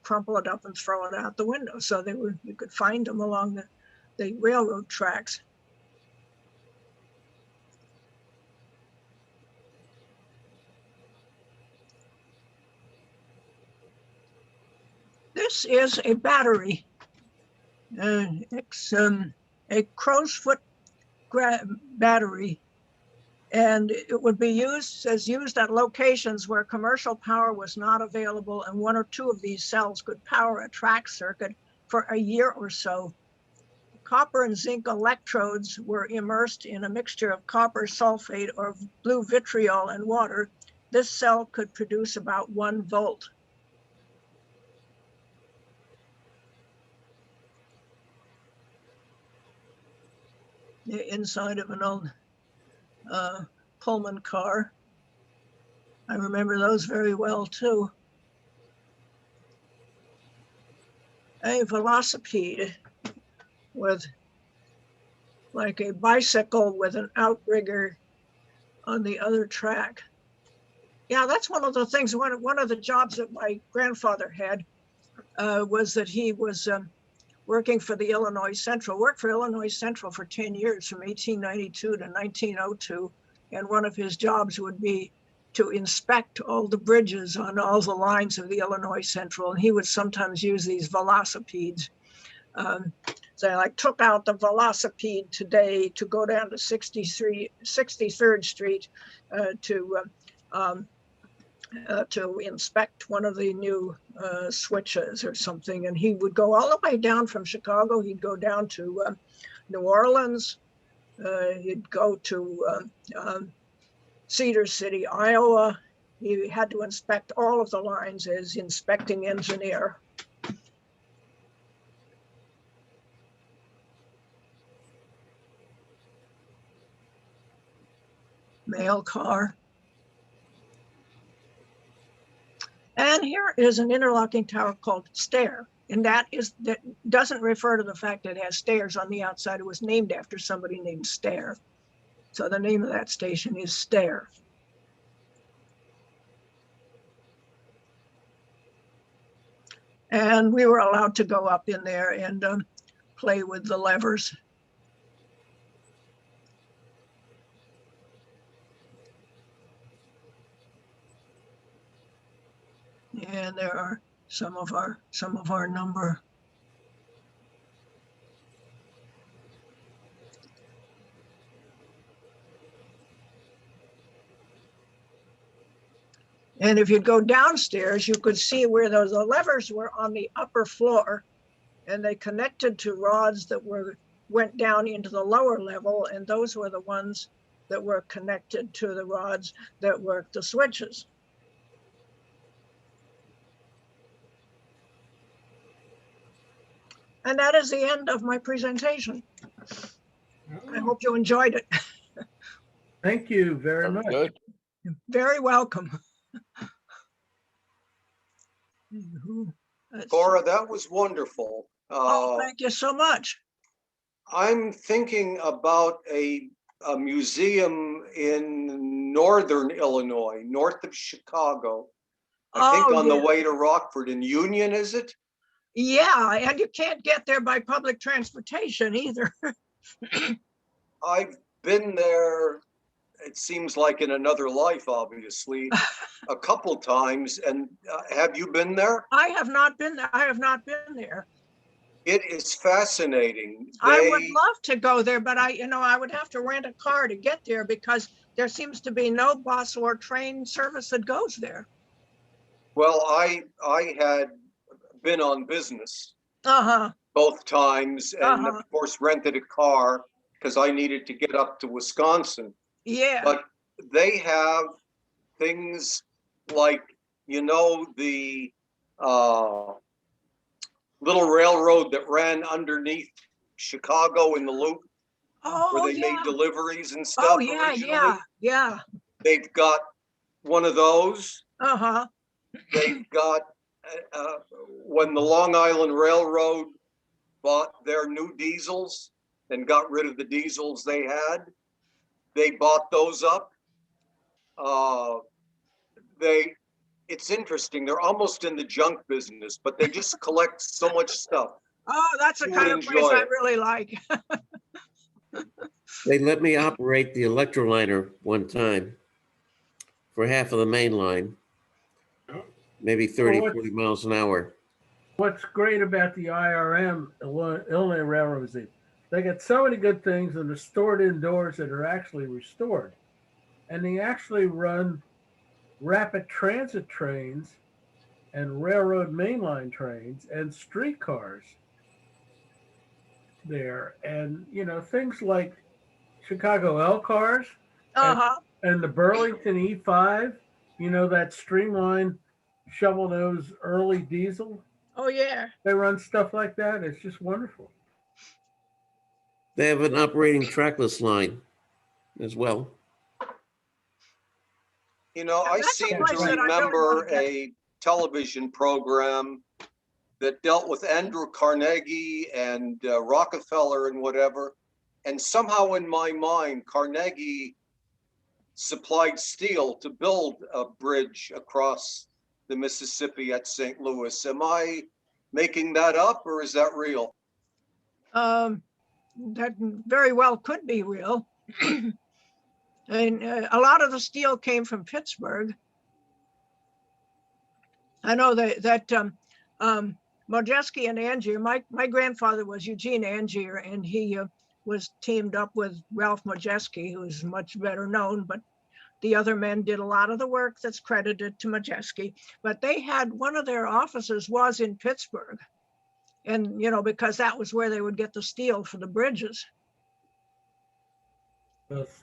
crumple it up and throw it out the window. So you could find them along the railroad tracks. This is a battery. It's a crow's foot battery, and it would be used at locations where commercial power was not available, and one or two of these cells could power a track circuit for a year or so. Copper and zinc electrodes were immersed in a mixture of copper sulfate or blue vitriol and water. This cell could produce about 1 volt. The inside of an old Pullman car. I remember those very well too. A velocipede with like a bicycle with an outrigger on the other track. Yeah, that's one of the things, one of the jobs that my grandfather had was that he was working for the Illinois Central, worked for Illinois Central for 10 years from 1892 to 1902. And one of his jobs would be to inspect all the bridges on all the lines of the Illinois Central. And he would sometimes use these velocipedes. So I took out the velocipede today to go down to 63rd Street to inspect one of the new switches or something. And he would go all the way down from Chicago. He'd go down to New Orleans. He'd go to Cedar City, Iowa. He had to inspect all of the lines as inspecting engineer. Mail car. And here is an interlocking tower called Stair. And that doesn't refer to the fact that it has stairs on the outside. It was named after somebody named Stair. So the name of that station is Stair. And we were allowed to go up in there and play with the levers. And there are some of our number. And if you go downstairs, you could see where those levers were on the upper floor, and they connected to rods that went down into the lower level, and those were the ones that were connected to the rods that worked the switches. And that is the end of my presentation. I hope you enjoyed it. Thank you very much. Good. You're very welcome. Cora, that was wonderful. Oh, thank you so much. I'm thinking about a museum in northern Illinois, north of Chicago. I think Oh, on the yeah. way to Rockford in Union, is it? Yeah, and you can't get there by public transportation either. I've been there, it seems like in another life, obviously, a couple times. And have you been there? I have not been there. I have not been there. It is fascinating. I would love to go there, but I would have to rent a car to get there because there seems to be no bus or train service that goes there. Well, I had been on business Uh-huh. both times, and of course rented a car because I needed to get up to Wisconsin. Yeah. But they have things like, the little railroad that ran underneath Chicago in the loop, Oh, where they yeah. made deliveries and stuff. Oh, yeah, originally. yeah. They've got one of those. Uh-huh. They've got when the Long Island Railroad bought their new diesels and got rid of the diesels they had, they bought those up. It's interesting. They're almost in the junk business, but they just collect so much stuff. Oh, that's the You kind would of place enjoy I it. really like. They let me operate the electroliner one time for half of the main line, maybe 30, Well, 40 miles an hour. What's great about the IRM, Illinois Railroad, is they got so many good things and they're stored indoors that are actually restored. And they actually run rapid transit trains and railroad mainline trains and streetcars there. And, things like Chicago L cars Uh-huh. and the Burlington E5, that streamlined shovel nose early diesel. Oh, yeah. They run stuff like that. It's just wonderful. They have an operating trackless line as well. I That's a seem place to that I really remember wanna get. a television program that dealt with Andrew Carnegie and Rockefeller and whatever. And somehow in my mind, Carnegie supplied steel to build a bridge across the Mississippi at St. Louis. Am I making that up, or is that real? That very well could be real. And a lot of the steel came from Pittsburgh. I know that Modjeski and Angier, my grandfather was Eugene Angier, and he was teamed up with Ralph Modjeski, who is much better known, but the other men did a lot of the work that's credited to Modjeski. But they had, one of their offices was in Pittsburgh. And, because that was where they would get the steel for the bridges.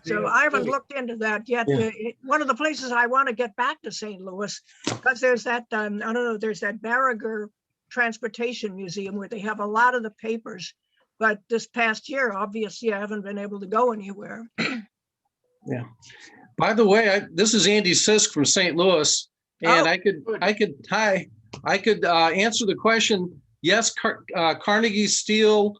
So I haven't looked into that yet. Yeah. One of the places I want to get back to St. Louis, because there's that, I don't know, there's that Barriger Transportation Museum where they have a lot of the papers. But this past year, obviously, I haven't been able to go anywhere. Yeah. By the way, this is Andy Sisk from St. Louis, and Oh, I could answer the question. Yes, Carnegie Steel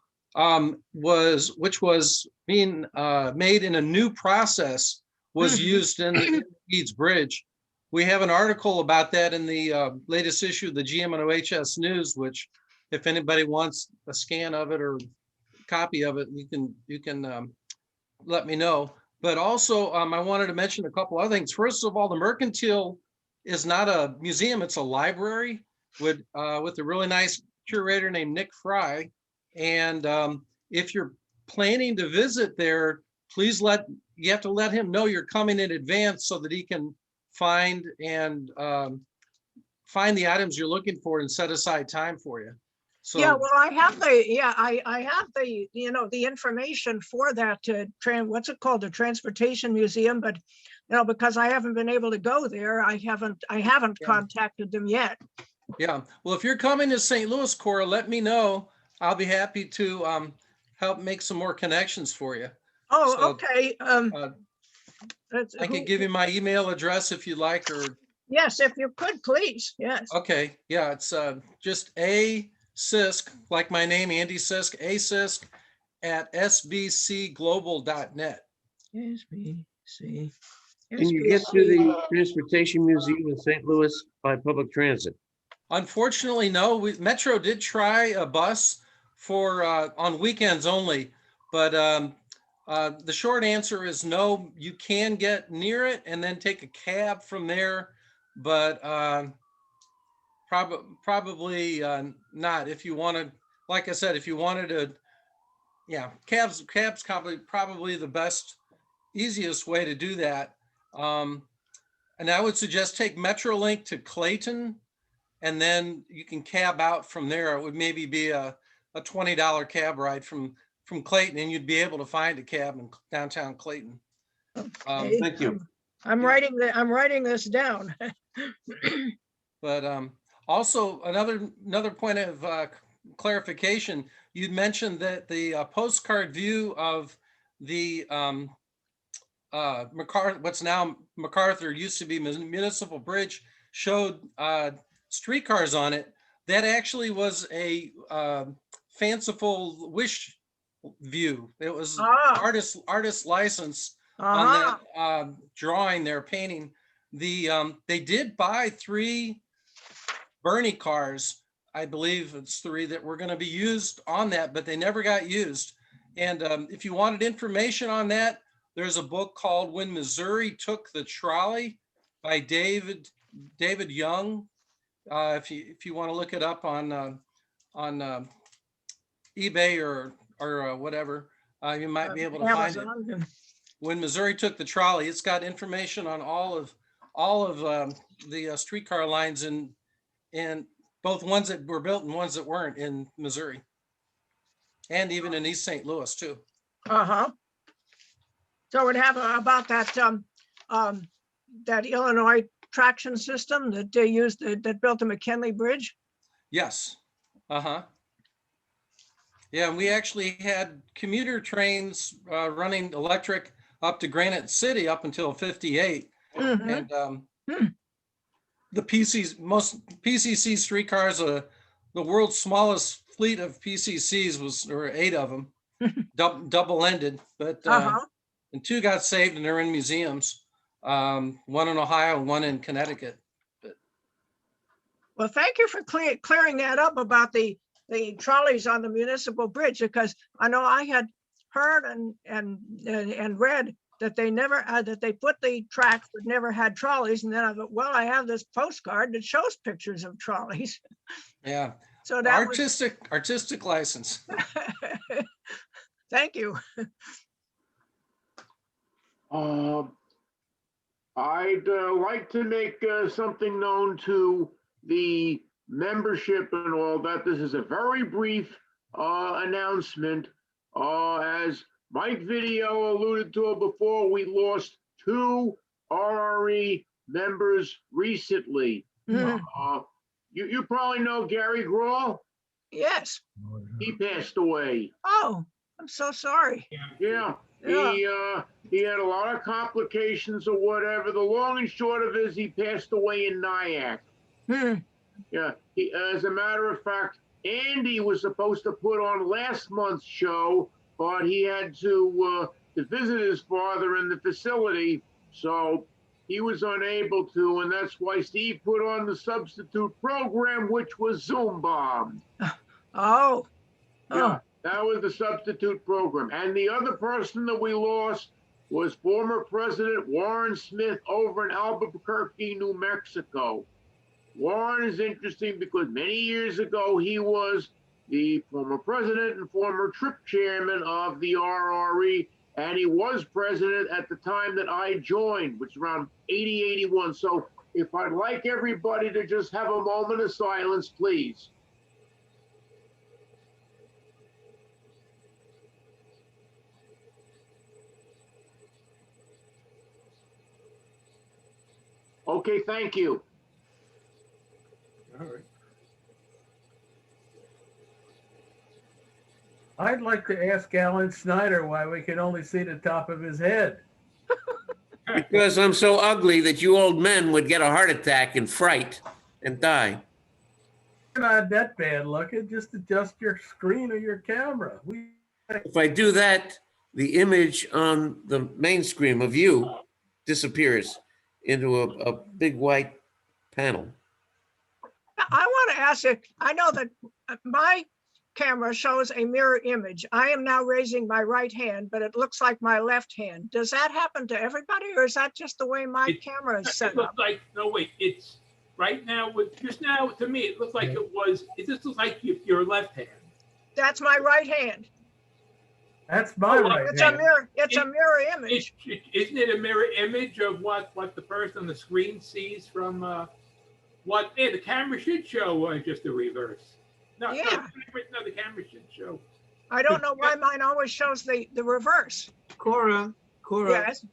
which was being made in a new process, was used in the Eads Bridge. We have an article about that in the latest issue of the GMNOHS News, which, if anybody wants a scan of it or copy of it, you can let me know. But also, I wanted to mention a couple other things. First of all, the Mercantile is not a museum, it's a library. with a really nice curator named Nick Fry. And if you're planning to visit there, please you have to let him know you're coming in advance so that he can find the items you're looking for and set aside time for you. So Yeah, well, I have I have the, the information for that, what's it called? The Transportation Museum, but, because I haven't been able to go there, I haven't Yeah. contacted them yet. yeah, well, if you're coming to St. Louis, Cora, let me know. I'll be happy to help make some more connections for you. Oh, So, okay. I can give you my email address if you like, or Yes, if you could, please. Yes. okay, yeah, it's just A Sisk, like my name, Andy Sisk, A Sisk at sbcglobal.net. SBC. Can you get to the Transportation Museum in St. Louis by public transit? Unfortunately, no. Metro did try a bus for on weekends only, but the short answer is no. You can get near it and then take a cab from there, but probably not. If you wanted, like I said, if you wanted to, yeah, cabs probably the best, easiest way to do that. And I would suggest take Metrolink to Clayton, and then you can cab out from there. It would maybe be a $20 cab ride from Clayton, and you'd be able to find a cab in downtown Clayton. Okay. Thank you. I'm writing this down. But also another point of clarification, you'd mentioned that the postcard view of the what's now Macarthur, used to be Municipal Bridge, showed streetcars on it. That actually was a fanciful wish view. It was artist license on that drawing there, painting. They did buy 3 Bernie cars. I believe it's 3 that were going to be used on that, but they never got used. And if you wanted information on that, there's a book called When Missouri Took the Trolley by David Young. If you want to look it up on eBay or whatever, you might be able to find it. When Missouri Took the Trolley, it's got information on all of the streetcar lines in both ones that were built and ones that weren't in Missouri, and even in East St. Louis too. So it would have about that that Illinois traction system that they used that built the McKinley Bridge. Yes. Yeah, and we actually had commuter trains running electric up to Granite City up until '58, and the PCC streetcars, the world's smallest fleet of PCCs there were 8 of them, double-ended, but and 2 got saved and they're in museums. One in Ohio and one in Connecticut. Well, thank you for clearing that up about the trolleys on the Municipal Bridge, because I know I had heard and read that they never that they put the tracks but never had trolleys, and then I thought, well, I have this postcard that shows pictures of trolleys. Yeah. So that artistic license. Thank you. I'd like to make something known to the membership and all that. This is a very brief announcement. As Mike Video alluded to before, we lost 2 RRE members recently. You probably know Gary Grawl. Yes. He passed away. Oh, I'm so sorry. Yeah. He had a lot of complications or whatever. The long and short of it is he passed away in Nyack. Yeah. As a matter of fact, Andy was supposed to put on last month's show, but he had to visit his father in the facility, so he was unable to, and that's why Steve put on the substitute program, which was Zoom bombed. Yeah, that was the substitute program. And the other person that we lost was former President Warren Smith over in Albuquerque, New Mexico. Warren is interesting because many years ago he was the former president and former trip chairman of the RRE, and he was president at the time that I joined, which is around 80, 81. So if I'd like everybody to just have a moment of silence, please. Okay, thank you. All right. I'd like to ask Alan Snyder why we can only see the top of his head. Because I'm so ugly that you old men would get a heart attack and fright and die. You're not that bad looking. Just adjust your screen or your camera. If I do that, the image on the main screen of you disappears into a big white panel. I want to ask you, I know that my camera shows a mirror image. I am now raising my right hand, but it looks like my left hand. Does that happen to everybody, or is that just the way my camera is set It looks up? like, no, wait, it's right now, just now, to me, it looked like it just looks like your left hand. That's my right hand. That's my right It's a hand. mirror, it's a mirror image. Isn't it a mirror image of what the person on the screen sees from what the camera should show just the reverse. No, Yeah. no, the camera should show. I don't know why mine always shows the reverse. Cora, Yes,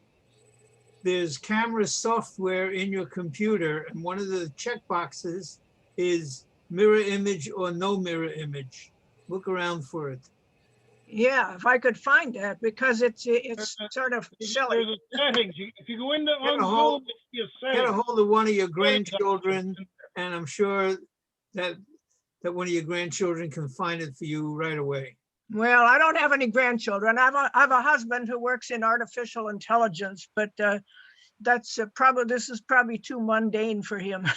there's camera software in your computer, and one of the checkboxes is mirror image or no mirror image. Look around for it. yeah, if I could find that, because it's sort of silly. There's a settings. If you go into Get a hold- Zoom, it's your Get a settings. hold of one of your grandchildren, and I'm sure that one of your grandchildren can find it for you right away. Well, I don't have any grandchildren. I have a husband who works in artificial intelligence, but this is probably too mundane for him.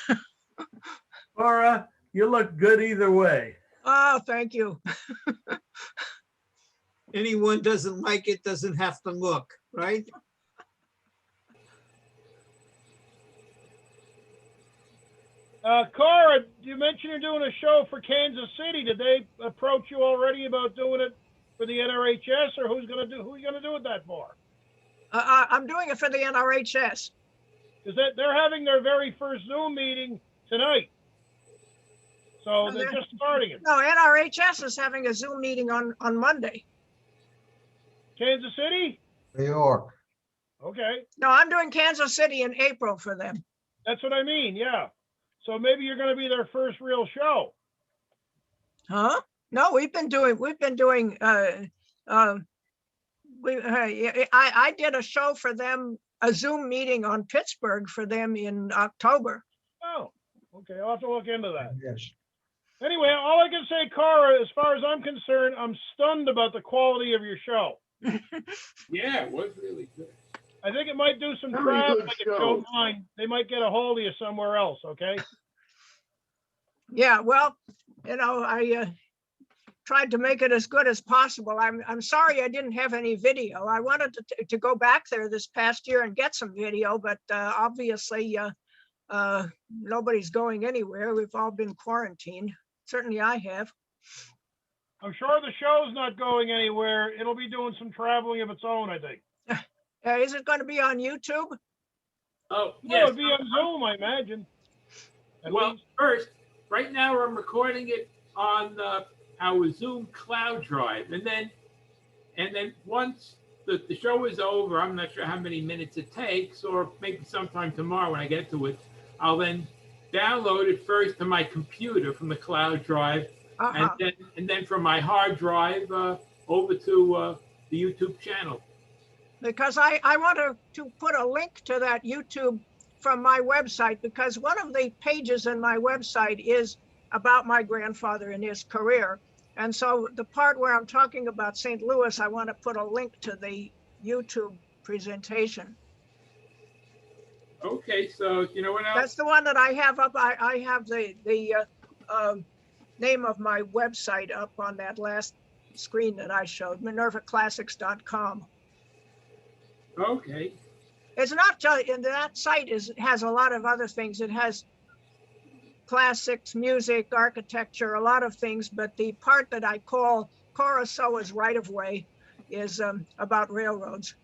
Cora, you look good either way. Oh, thank you. Anyone doesn't like it doesn't have to look, right? Cora, you mentioned you're doing a show for Kansas City. Did they approach you already about doing it for the NRHS, or who are you gonna do it that for? I'm doing it for the NRHS. Because they're having their very first Zoom meeting tonight. So they're just starting it. No, NRHS is having a Zoom meeting on Monday. Kansas City? New York. Okay, No, I'm doing Kansas City in April for them. that's what I mean, yeah. So maybe you're gonna be their first real show. Huh? No, I did a show for them, a Zoom meeting on Pittsburgh for them in October. Oh, okay, I'll have to look into that. Yes. Anyway, all I can say, Cora, as far as I'm concerned, I'm stunned about the quality of your show. Yeah, it was really good. I think it might do some Very crap, good like if show. you don't mind. They might get a hold of you somewhere else, okay? Yeah, well, I tried to make it as good as possible. I'm sorry I didn't have any video. I wanted to go back there this past year and get some video, but obviously nobody's going anywhere. We've all been quarantined. Certainly I have. I'm sure the show's not going anywhere. It'll be doing some traveling of its own, I think. Is it going to be on YouTube? Oh, Yeah, yes. it'll be on Zoom, I imagine. At Well, least. first, right now I'm recording it on our Zoom cloud drive, and then once the show is over, I'm not sure how many minutes it takes, or maybe sometime tomorrow when I get to it, I'll then download it first to my computer from the cloud drive, Uh-huh. and then from my hard drive over to the YouTube channel. Because I want to put a link to that YouTube from my website, because one of the pages in my website is about my grandfather and his career. And so the part where I'm talking about St. Louis, I want to put a link to the YouTube presentation. Okay, so you know what else? That's the one that I have up. I have the name of my website up on that last screen that I showed, minervaclassics.com. Okay. It's not just, and that site has a lot of other things. It has classics, music, architecture, a lot of things, but the part that I call Cora Sowa's right-of-way is about railroads.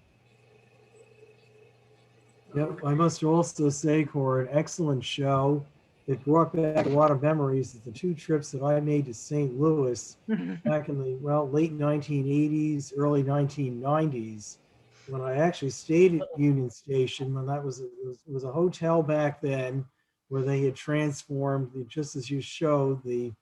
Yep, I must also say, Cora, an excellent show. It brought back a lot of memories of the 2 trips that I made to St. Louis back in the, well, late 1980s, early 1990s, when I actually stayed at Union Station, when that was, it was a hotel back then where they had transformed, just as you showed, the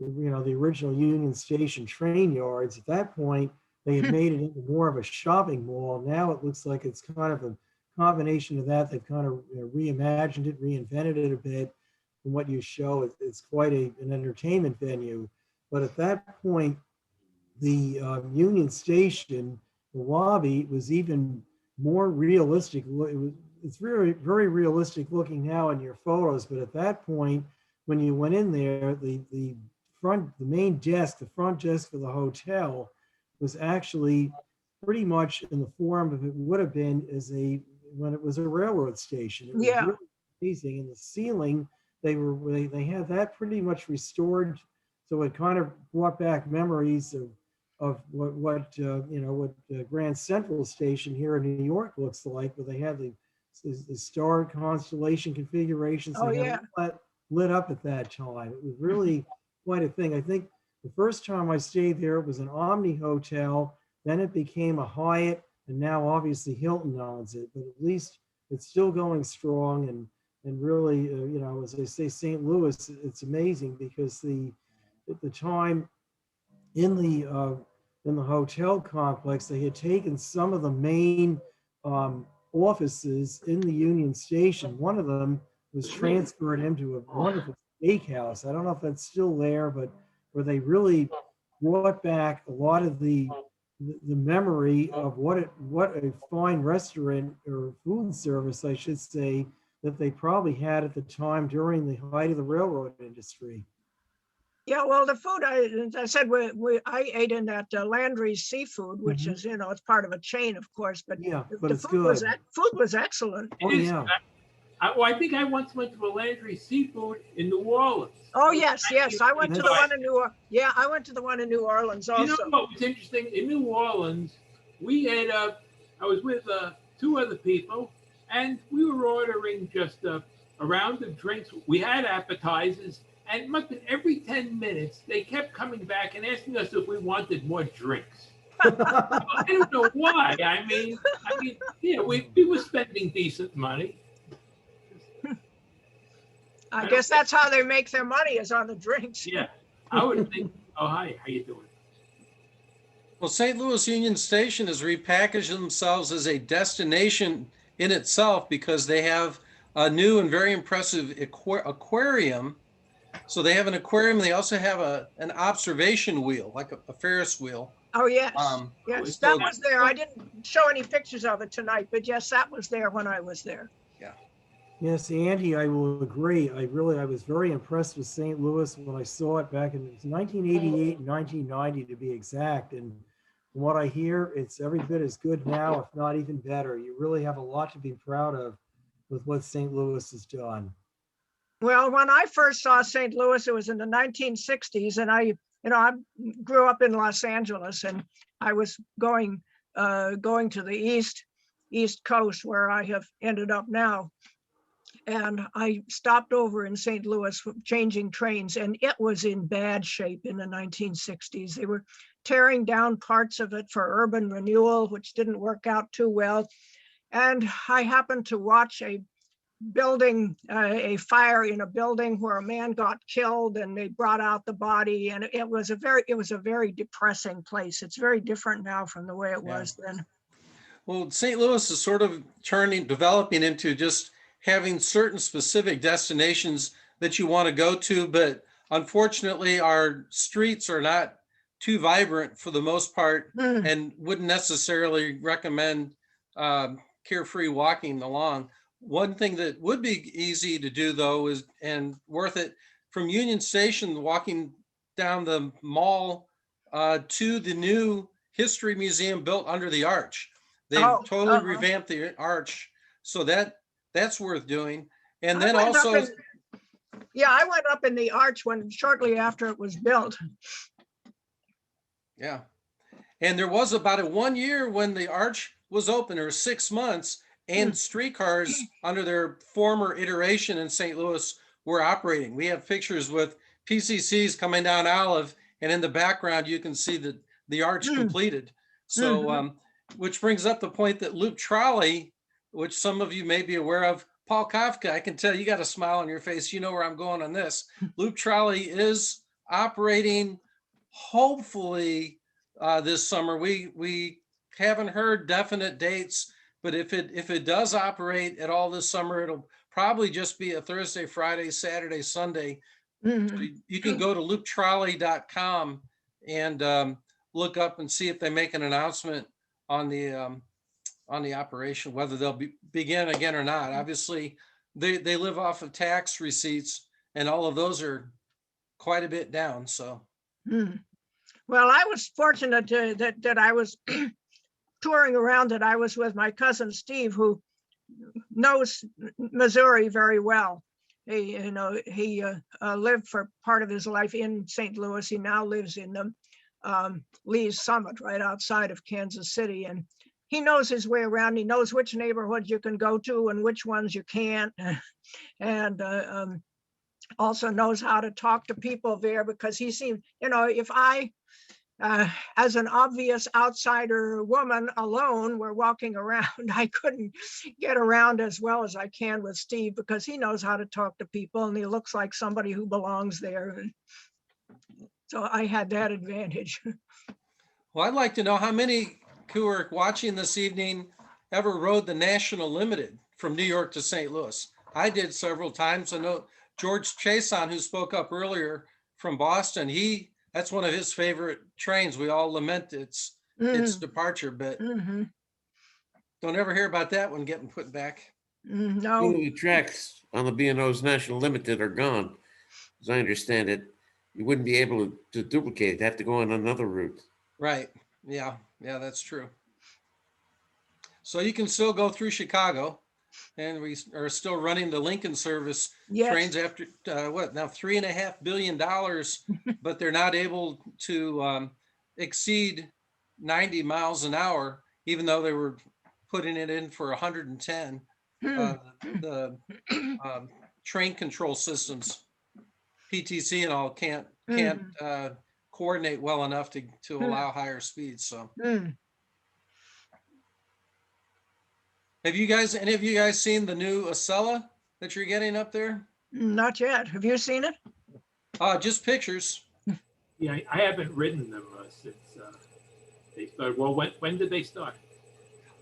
original Union Station train yards. At that point, they had made it into more of a shopping mall. Now it looks like it's kind of a combination of that. They've kind of reimagined it, reinvented it a bit. From what you show, it's quite an entertainment venue. But at that point, the Union Station, the lobby was even more realistic. It's very, very realistic looking now in your photos. But at that point, when you went in there, the main desk, the front desk for the hotel was actually pretty much in the form of it would have been when it was a railroad station. It was really amazing. And the ceiling, they had that pretty much restored, so it kind of brought back memories of what Grand Central Station here in New York looks like, where they had the star constellation configurations. Oh, they had that lit up at that time. It was really quite a thing. I think the first time I stayed there, it was an Omni Hotel. Then it became a Hyatt, and now obviously Hilton owns it. But at least it's still going strong. And really, as I say, St. Louis, it's amazing because at the time in the hotel complex, they had taken some of the main offices in the Union Station. One of them was transferred into a wonderful steakhouse. I don't know if that's still there, but where they really brought back a lot of the memory of what a fine restaurant or food service, I should say, that they probably had at the time during the height of the railroad industry. Yeah, well, the food, as I said, I ate in that Landry's Seafood, which is, it's part of a chain, of course, but but the it's food good. food was excellent. Oh, yeah. I think I once went to a Landry's Seafood in New Orleans. Oh, yes. I went to the one in New Orleans. Yeah, I went to the one in New Orleans also. You know what was interesting? In New Orleans, we had I was with 2 other people, and we were ordering just a round of drinks. We had appetizers, and it must have been every 10 minutes, they kept coming back and asking us if we wanted more drinks. I don't know why. I mean, yeah, we were spending decent money. I guess that's how they make their money, is on the drinks. Yeah, I would think. Oh, hi, how you doing? Well, St. Louis Union Station has repackaged themselves as a destination in itself because they have a new and very impressive aquarium. So they have an aquarium. They also have an observation wheel, like a Ferris wheel. Oh, yes. Yes, that was there. I didn't show any pictures of it tonight, but yes, that was there when I was there. Yeah. Yes, Andy, I will agree. I was very impressed with St. Louis when I saw it back in 1988 and 1990 to be exact. And from what I hear, it's every bit as good now, if not even better. You really have a lot to be proud of with what St. Louis has done. Well, when I first saw St. Louis, it was in the 1960s, and I grew up in Los Angeles, and I was going to the East Coast, where I have ended up now. And I stopped over in St. Louis changing trains, and it was in bad shape in the 1960s. They were tearing down parts of it for urban renewal, which didn't work out too well. And I happened to watch a fire in a building where a man got killed, and they brought out the body, and it was a very depressing place. It's very different now from the way it was then. Well, St. Louis is sort of developing into just having certain specific destinations that you want to go to, but unfortunately our streets are not too vibrant for the most part, and wouldn't necessarily recommend carefree walking along. One thing that would be easy to do though is, and worth it, from Union Station, walking down the mall to the new History Museum built under the arch. They've totally revamped the arch, so that's worth doing. And then also, Yeah, I went up in the arch shortly after it was built. Yeah. And there was about a 1 year when the arch was open, or 6 months, and streetcars under their former iteration in St. Louis were operating. We have pictures with PCCs coming down Olive, and in the background, you can see the arch completed. So, which brings up the point that Loop Trolley, which some of you may be aware of, Paul Kafka, I can tell you got a smile on your face. You know where I'm going on this. Loop Trolley is operating, hopefully, this summer. We haven't heard definite dates, but if it does operate at all this summer, it'll probably just be a Thursday, Friday, Saturday, Sunday. So you can go to looptrolley.com and look up and see if they make an announcement on the operation, whether they'll begin again or not. Obviously, they live off of tax receipts, and all of those are quite a bit down. So. Well, I was fortunate that I was touring around, that I was with my cousin Steve, who knows Missouri very well. He lived for part of his life in St. Louis. He now lives in Lee's Summit, right outside of Kansas City. And he knows his way around. He knows which neighborhoods you can go to and which ones you can't. And also knows how to talk to people there, because he seemed, if I, as an obvious outsider woman alone, were walking around, I couldn't get around as well as I can with Steve, because he knows how to talk to people and he looks like somebody who belongs there. So I had that advantage. Well, I'd like to know how many who are watching this evening ever rode the National Limited from New York to St. Louis. I did several times. I know George Caisson, who spoke up earlier from Boston, that's one of his favorite trains. We all lament its departure, but don't ever hear about that one getting put back. No. The tracks on the B&O's National Limited are gone. As I understand it, you wouldn't be able to duplicate it. They have to go on another route. Right. Yeah, that's true. So you can still go through Chicago, and we are still running the Lincoln service trains after now $3.5 billion, but they're not able to exceed 90 miles an hour, even though they were putting it in for 110. The train control systems, PTC and all, can't coordinate well enough to allow higher speeds. So. Have any of you guys seen the new Acela that you're getting up there? Not yet. Have you seen it? Just pictures. Yeah, I haven't ridden them since they started. Well, when did they start?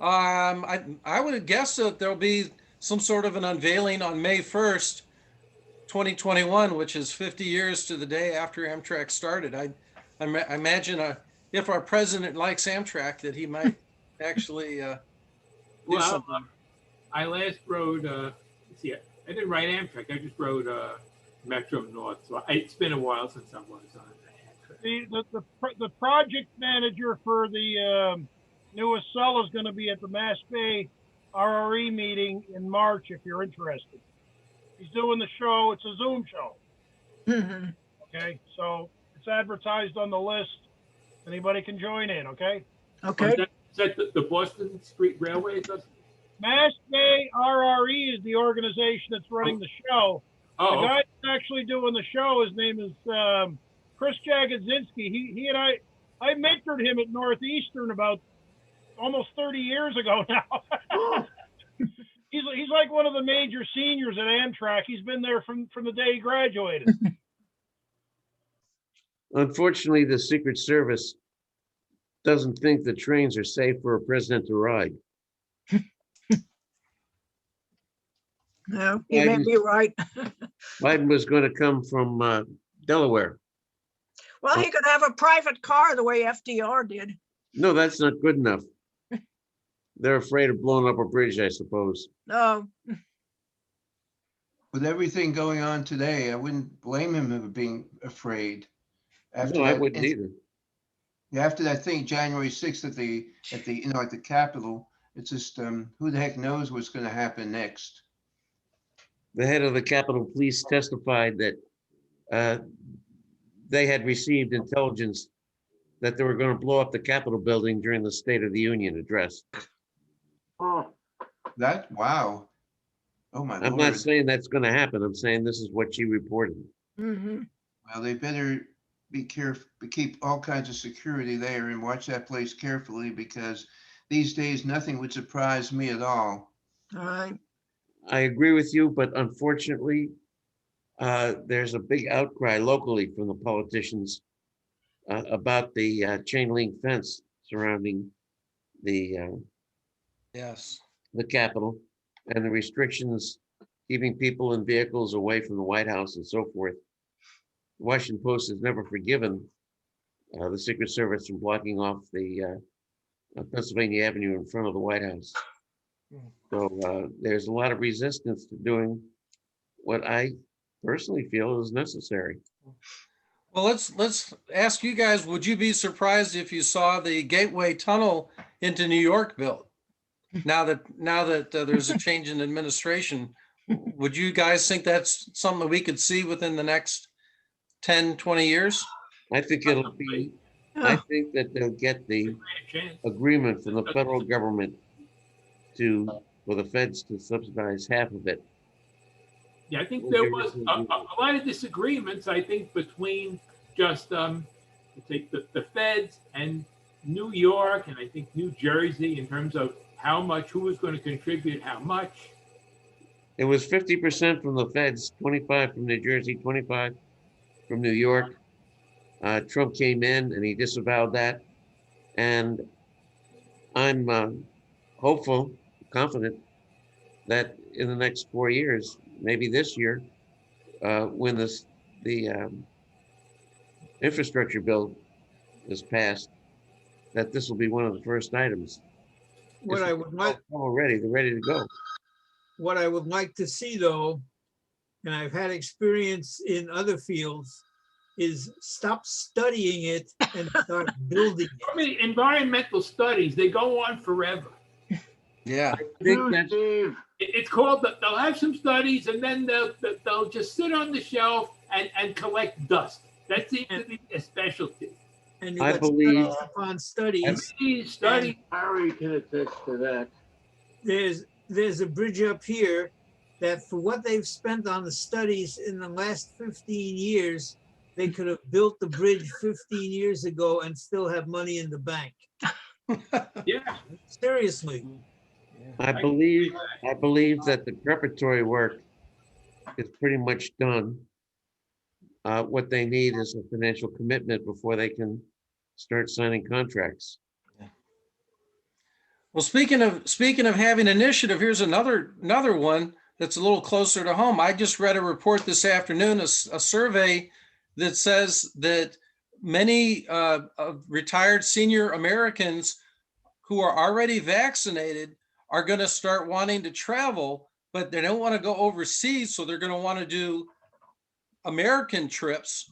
I would guess that there'll be some sort of an unveiling on May 1st, 2021, which is 50 years to the day after Amtrak started. I imagine if our president likes Amtrak, that he might actually do something. I last rode, I didn't ride Amtrak. I just rode Metro North. So it's been a while since I was on Amtrak. The project manager for the new Acela is going to be at the Mass Bay RRE meeting in March, if you're interested. He's doing the show. It's a Zoom show. Okay, so it's advertised on the list. Anybody can join in, okay? Okay. Is that the Boston Street Railway? Mass Bay RRE is the organization that's running the show. The guy that's actually doing the show, his name is Chris Jagodzinski. He and I mentored him at Northeastern about almost 30 years ago now. He's like one of the major seniors at Amtrak. He's been there from the day he graduated. Unfortunately, the Secret Service doesn't think the trains are safe for a president to ride. No, you may be right. Biden was going to come from Delaware. Well, he could have a private car the way FDR did. No, that's not good enough. They're afraid of blowing up a bridge, I suppose. No. With everything going on today, I wouldn't blame him for being afraid. No, I wouldn't either. After that thing, January 6th at the Capitol, it's just who the heck knows what's going to happen next. the head of the Capitol Police testified that they had received intelligence that they were going to blow up the Capitol building during the State of the Union address. Oh, Wow. Oh, my I'm Lord. not saying that's going to happen. I'm saying this is what she reported. Mhm. Well, they better be careful, keep all kinds of security there and watch that place carefully, because these days, nothing would surprise me at all. All right. I agree with you, but unfortunately, there's a big outcry locally from the politicians about the chain link fence surrounding the Yes. the Capitol and the restrictions keeping people and vehicles away from the White House and so forth. The Washington Post has never forgiven the Secret Service from blocking off the Pennsylvania Avenue in front of the White House. So there's a lot of resistance to doing what I personally feel is necessary. Well, let's ask you guys, would you be surprised if you saw the Gateway Tunnel into New York built? Now that there's a change in administration, would you guys think that's something that we could see within the next 10, 20 years? I think it'll be, I think that they'll get the agreement from the federal government for the feds to subsidize half of it. Yeah, I think there was a lot of disagreements, I think, between just the feds and New York and I think New Jersey in terms of how much, who was going to contribute how much. It was 50% from the feds, 25 from New Jersey, 25 from New York. Trump came in and he disavowed that. And I'm hopeful, confident that in the next 4 years, maybe this year, when the infrastructure bill is passed, that this will be one of the first items. What I would like, already, they're ready to go. what I would like to see though, and I've had experience in other fields, is stop studying it and start building it. I mean, environmental studies, they go on forever. Yeah. It's called, they'll have some studies and then they'll just sit on the shelf and collect dust. That seems to be a specialty. And I believe upon studies. Study. Harry can attest to that. There's a bridge up here that for what they've spent on the studies in the last 15 years, they could have built the bridge 15 years ago and still have money in the bank. Yeah. Seriously. I believe that the preparatory work is pretty much done. What they need is a financial commitment before they can start signing contracts. Well, speaking of having initiative, here's another one that's a little closer to home. I just read a report this afternoon, a survey that says that many retired senior Americans who are already vaccinated are going to start wanting to travel, but they don't want to go overseas, so they're going to want to do American trips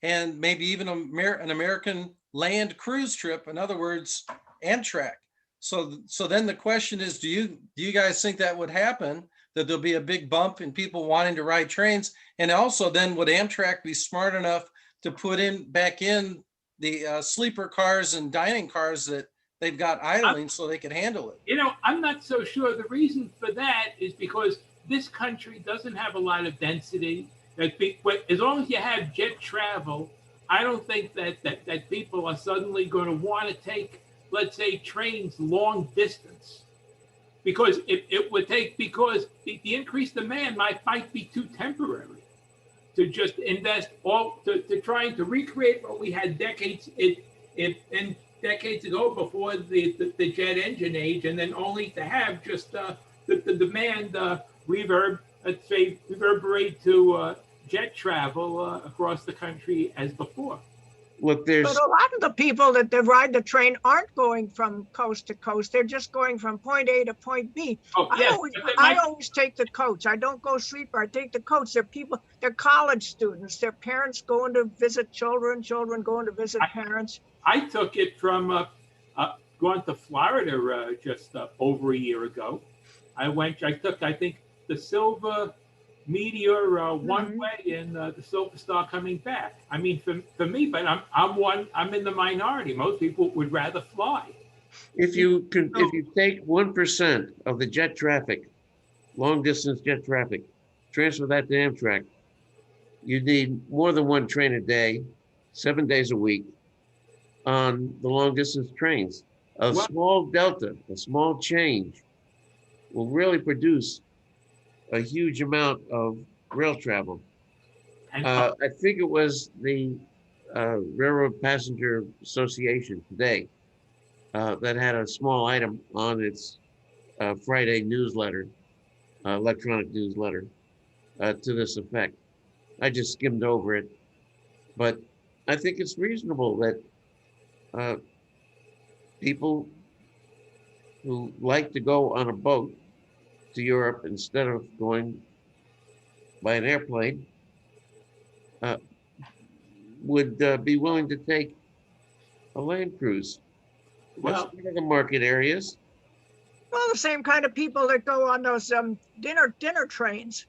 and maybe even an American land cruise trip. In other words, Amtrak. So then the question is, do you guys think that would happen? That there'll be a big bump in people wanting to ride trains? And also then would Amtrak be smart enough to put back in the sleeper cars and dining cars that they've got idling so they can handle it? You know, I'm not so sure. The reason for that is because this country doesn't have a lot of density. But as long as you have jet travel, I don't think that people are suddenly going to want to take, let's say, trains long distance, because it would take, because the increased demand might be too temporary to just invest to trying to recreate what we had decades ago before the jet engine age, and then only to have just the demand reverberate to jet travel across the country as before. Look, But a lot of the people that ride the train aren't going from coast to coast. They're just going from point A to point B. I always take the coach. I don't go sleeper. I take the coach. They're college students. Their parents going to visit children going to visit parents. I took it from going to Florida just over a year ago. I took, I think, the Silver Meteor one way and the Silver Star coming back. I mean, for me, but I'm in the minority. Most people would rather fly. If you take 1% of the jet traffic, long distance jet traffic, transfer that to Amtrak, you need more than one train a day, 7 days a week on the long distance trains. A small delta, a small change will really produce a huge amount of rail travel. I think it was the Railroad Passenger Association today that had a small item on its Friday newsletter, electronic newsletter, to this effect. I just skimmed over it, but I think it's reasonable that people who like to go on a boat to Europe instead of going by an airplane would be willing to take a land cruise. That's one of the market areas. Well, the same kind of people that go on those dinner trains.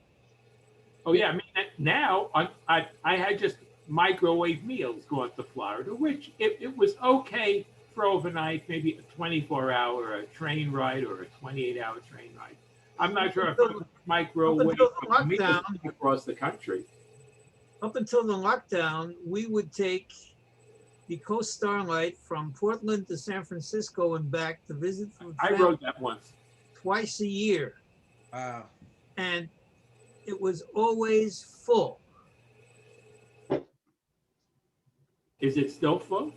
Oh yeah, I mean now I had just microwave meals going to Florida, which it was okay for overnight, maybe a 24-hour train ride or a 28-hour train ride. I'm not sure if it was microwave meals across the country. Up until the lockdown, we would take the Coast Starlight from Portland to San Francisco and back to visit. I rode that once. Twice a year. Wow. And it was always full. Is it still full?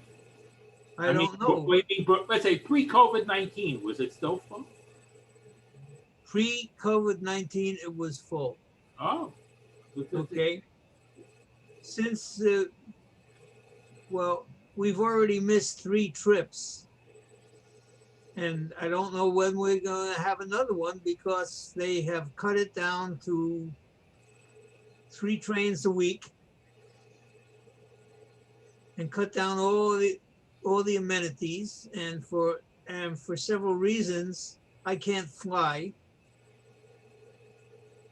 I don't know. Let's say pre-COVID-19, was it still full? Pre-COVID-19, it was full. Oh. Okay. Since, well, we've already missed 3 trips. And I don't know when we're going to have another one because they have cut it down to 3 trains a week and cut down all the amenities. And for several reasons, I can't fly.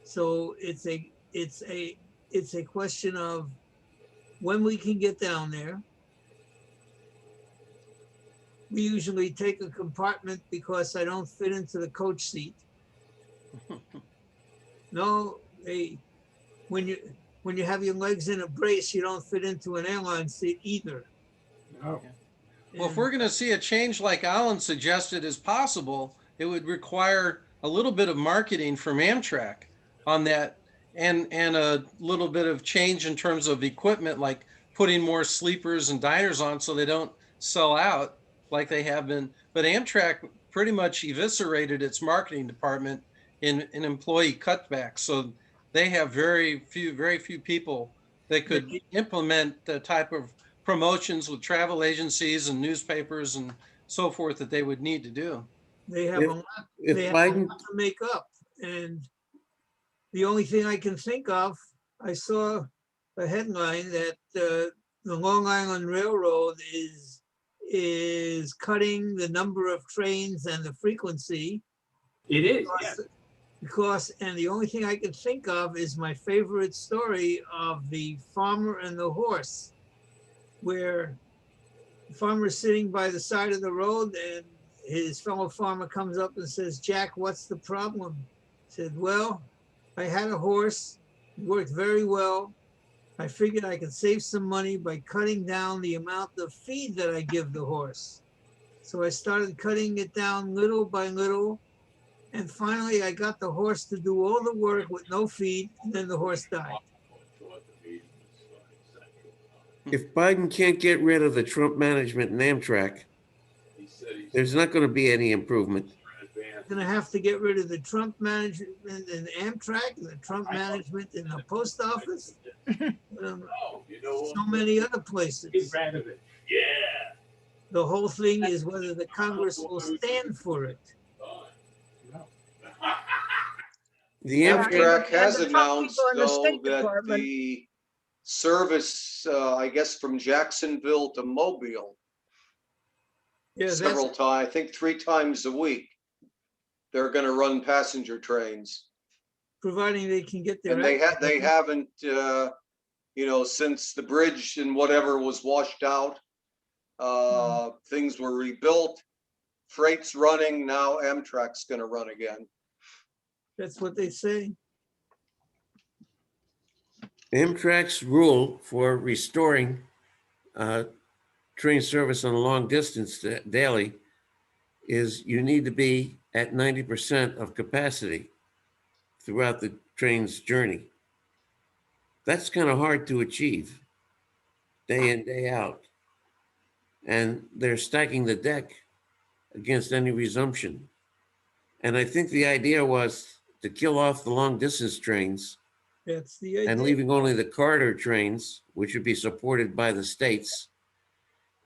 So it's a question of when we can get down there. We usually take a compartment because I don't fit into the coach seat. No, when you have your legs in a brace, you don't fit into an airline seat either. No. Well, if we're going to see a change like Alan suggested is possible, it would require a little bit of marketing from Amtrak on that, and a little bit of change in terms of equipment, like putting more sleepers and diners on so they don't sell out like they have been. But Amtrak pretty much eviscerated its marketing department in employee cutbacks. So they have very few people that could implement the type of promotions with travel agencies and newspapers and so forth that they would need to do. They have a lot to make up. And the only thing I can think of, I saw a headline that the Long Island Railroad is cutting the number of trains and the frequency. It is, because, and the only thing I can think of is my favorite story of the farmer and the horse, where the farmer is sitting by the side of the road and his fellow farmer comes up and says, "Jack, what's the problem?" He said, "Well, I had a horse, it worked very well. I figured I could save some money by cutting down the amount of feed that I give the horse. So I started cutting it down little by little. And finally, I got the horse to do all the work with no feed, and then the horse died." If Biden can't get rid of the Trump management in Amtrak, there's not going to be any improvement. Going to have to get rid of the Trump management in Amtrak, and the Trump management in the post office, so many other places. Yeah. The whole thing is whether the Congress will stand for it. The Amtrak has announced, though, that the service, I guess, from Jacksonville to Mobile, several times, I think 3 times a week, they're going to run passenger trains. providing they can get there. And they haven't, since the bridge and whatever was washed out, things were rebuilt, freight's running, now Amtrak's gonna run again. That's what they say. Amtrak's rule for restoring train service on a long distance daily is you need to be at 90% of capacity throughout the train's journey. That's kind of hard to achieve day in, day out. And they're stacking the deck against any resumption. And I think the idea was to kill off the long distance trains That's the idea. and leaving only the corridor trains, which would be supported by the states,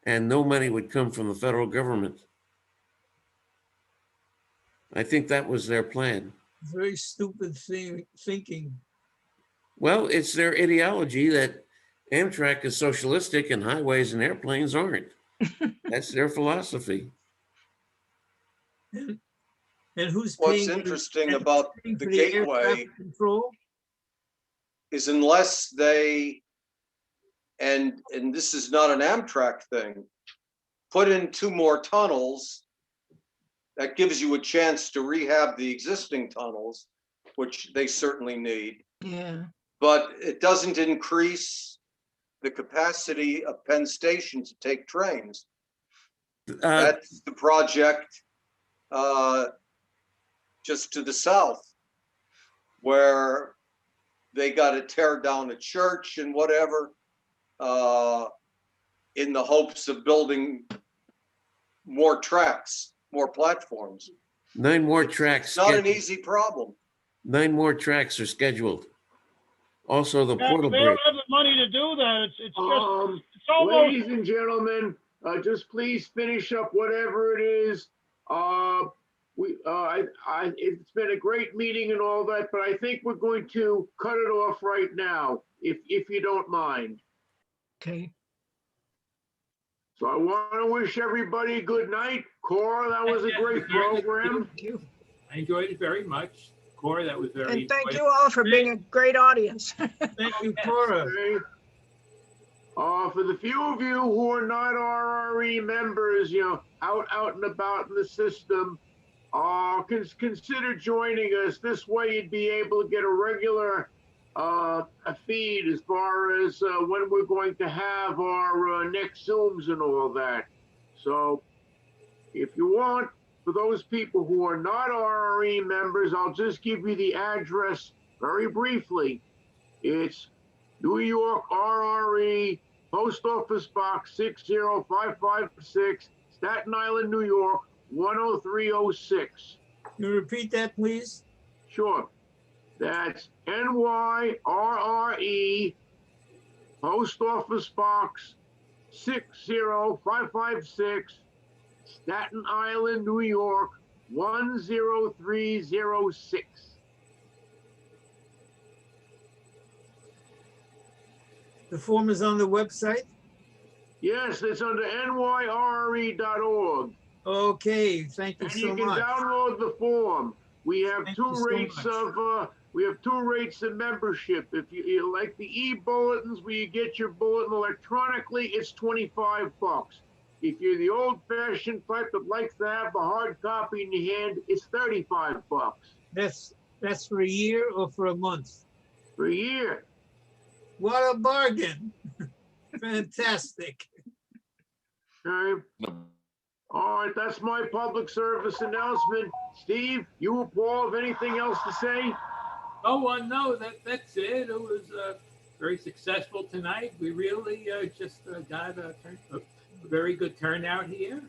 and no money would come from the federal government. I think that was their plan. Very stupid thinking. Well, it's their ideology that Amtrak is socialistic and highways and airplanes aren't. That's their philosophy. And who's What's paying? interesting about paying the for air gateway traffic control? is unless they, and this is not an Amtrak thing, put in 2 more tunnels, that gives you a chance to rehab the existing tunnels, which they certainly need. Yeah. But it doesn't increase the capacity of Penn Station to take trains. That's the project just to the south, where they got to tear down a church and whatever in the hopes of building more tracks, more platforms. 9 more tracks. It's not an easy problem. 9 more tracks are scheduled. Also, the Yeah, portal they bridge. don't have the money to do that. It's just, it's almost, Ladies and gentlemen, just please finish up whatever it is. It's been a great meeting and all that, but I think we're going to cut it off right now, if you don't mind. Okay. So I want to wish everybody good night. Cora, that was a great program. Thank you. I enjoyed it very much. Cora, that was very. And thank you all for being a great audience. Thank you, Cora. Okay. For the few of you who are not RRE members, out and about in the system, consider joining us. This way you'd be able to get a regular a feed as far as when we're going to have our next Zooms and all that. So if you want, for those people who are not RRE members, I'll just give you the address very briefly. It's New York RRE, Post Office Box 60556, Staten Island, New York 10306. Can you repeat that, please? Sure. That's NYRRE, Post Office Box 60556, Staten Island, New York 10306. The form is on the website? Yes, it's under nyrre.org. Okay, thank you And so you can much. download the form. We have Thank two you so rates much. of membership. If you like the e-bulletins where you get your bulletin electronically, it's $25. If you're the old-fashioned type that likes to have the hard copy in your hand, it's $35 That's for a year or for a month? for a year. What a bargain. Fantastic. Okay. All right, that's my public service announcement. Steve, you or Paul have anything else to say? Oh, no, that's it. It was very successful tonight. We really just got a very good turnout here.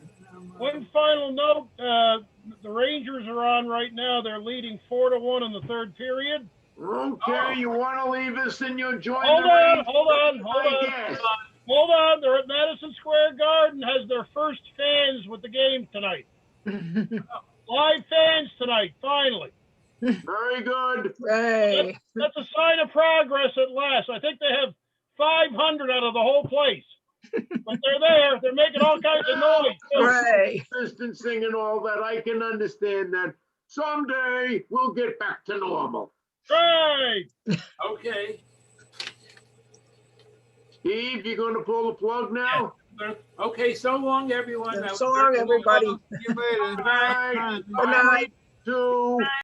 one final note, the Rangers are on right now. They're leading 4-1 in the third period. Okay, you want to leave us and you'll join Hold the on, Rangers, hold on, I hold on. guess. Hold on, they're at Madison Square Garden, has their first fans with the game tonight. Live fans tonight, finally. Very good. Hey. That's a sign of progress at last. I think they have 500 out of the whole place. But they're there, they're making all kinds of noise. Hooray. Distancing and all that, I can understand that. Someday we'll get back to normal. Right. Okay. Steve, you gonna pull the plug now? Okay, so long, everyone. Yeah, That was so very long, cool. everybody. See you later. Good night. Good night. 2.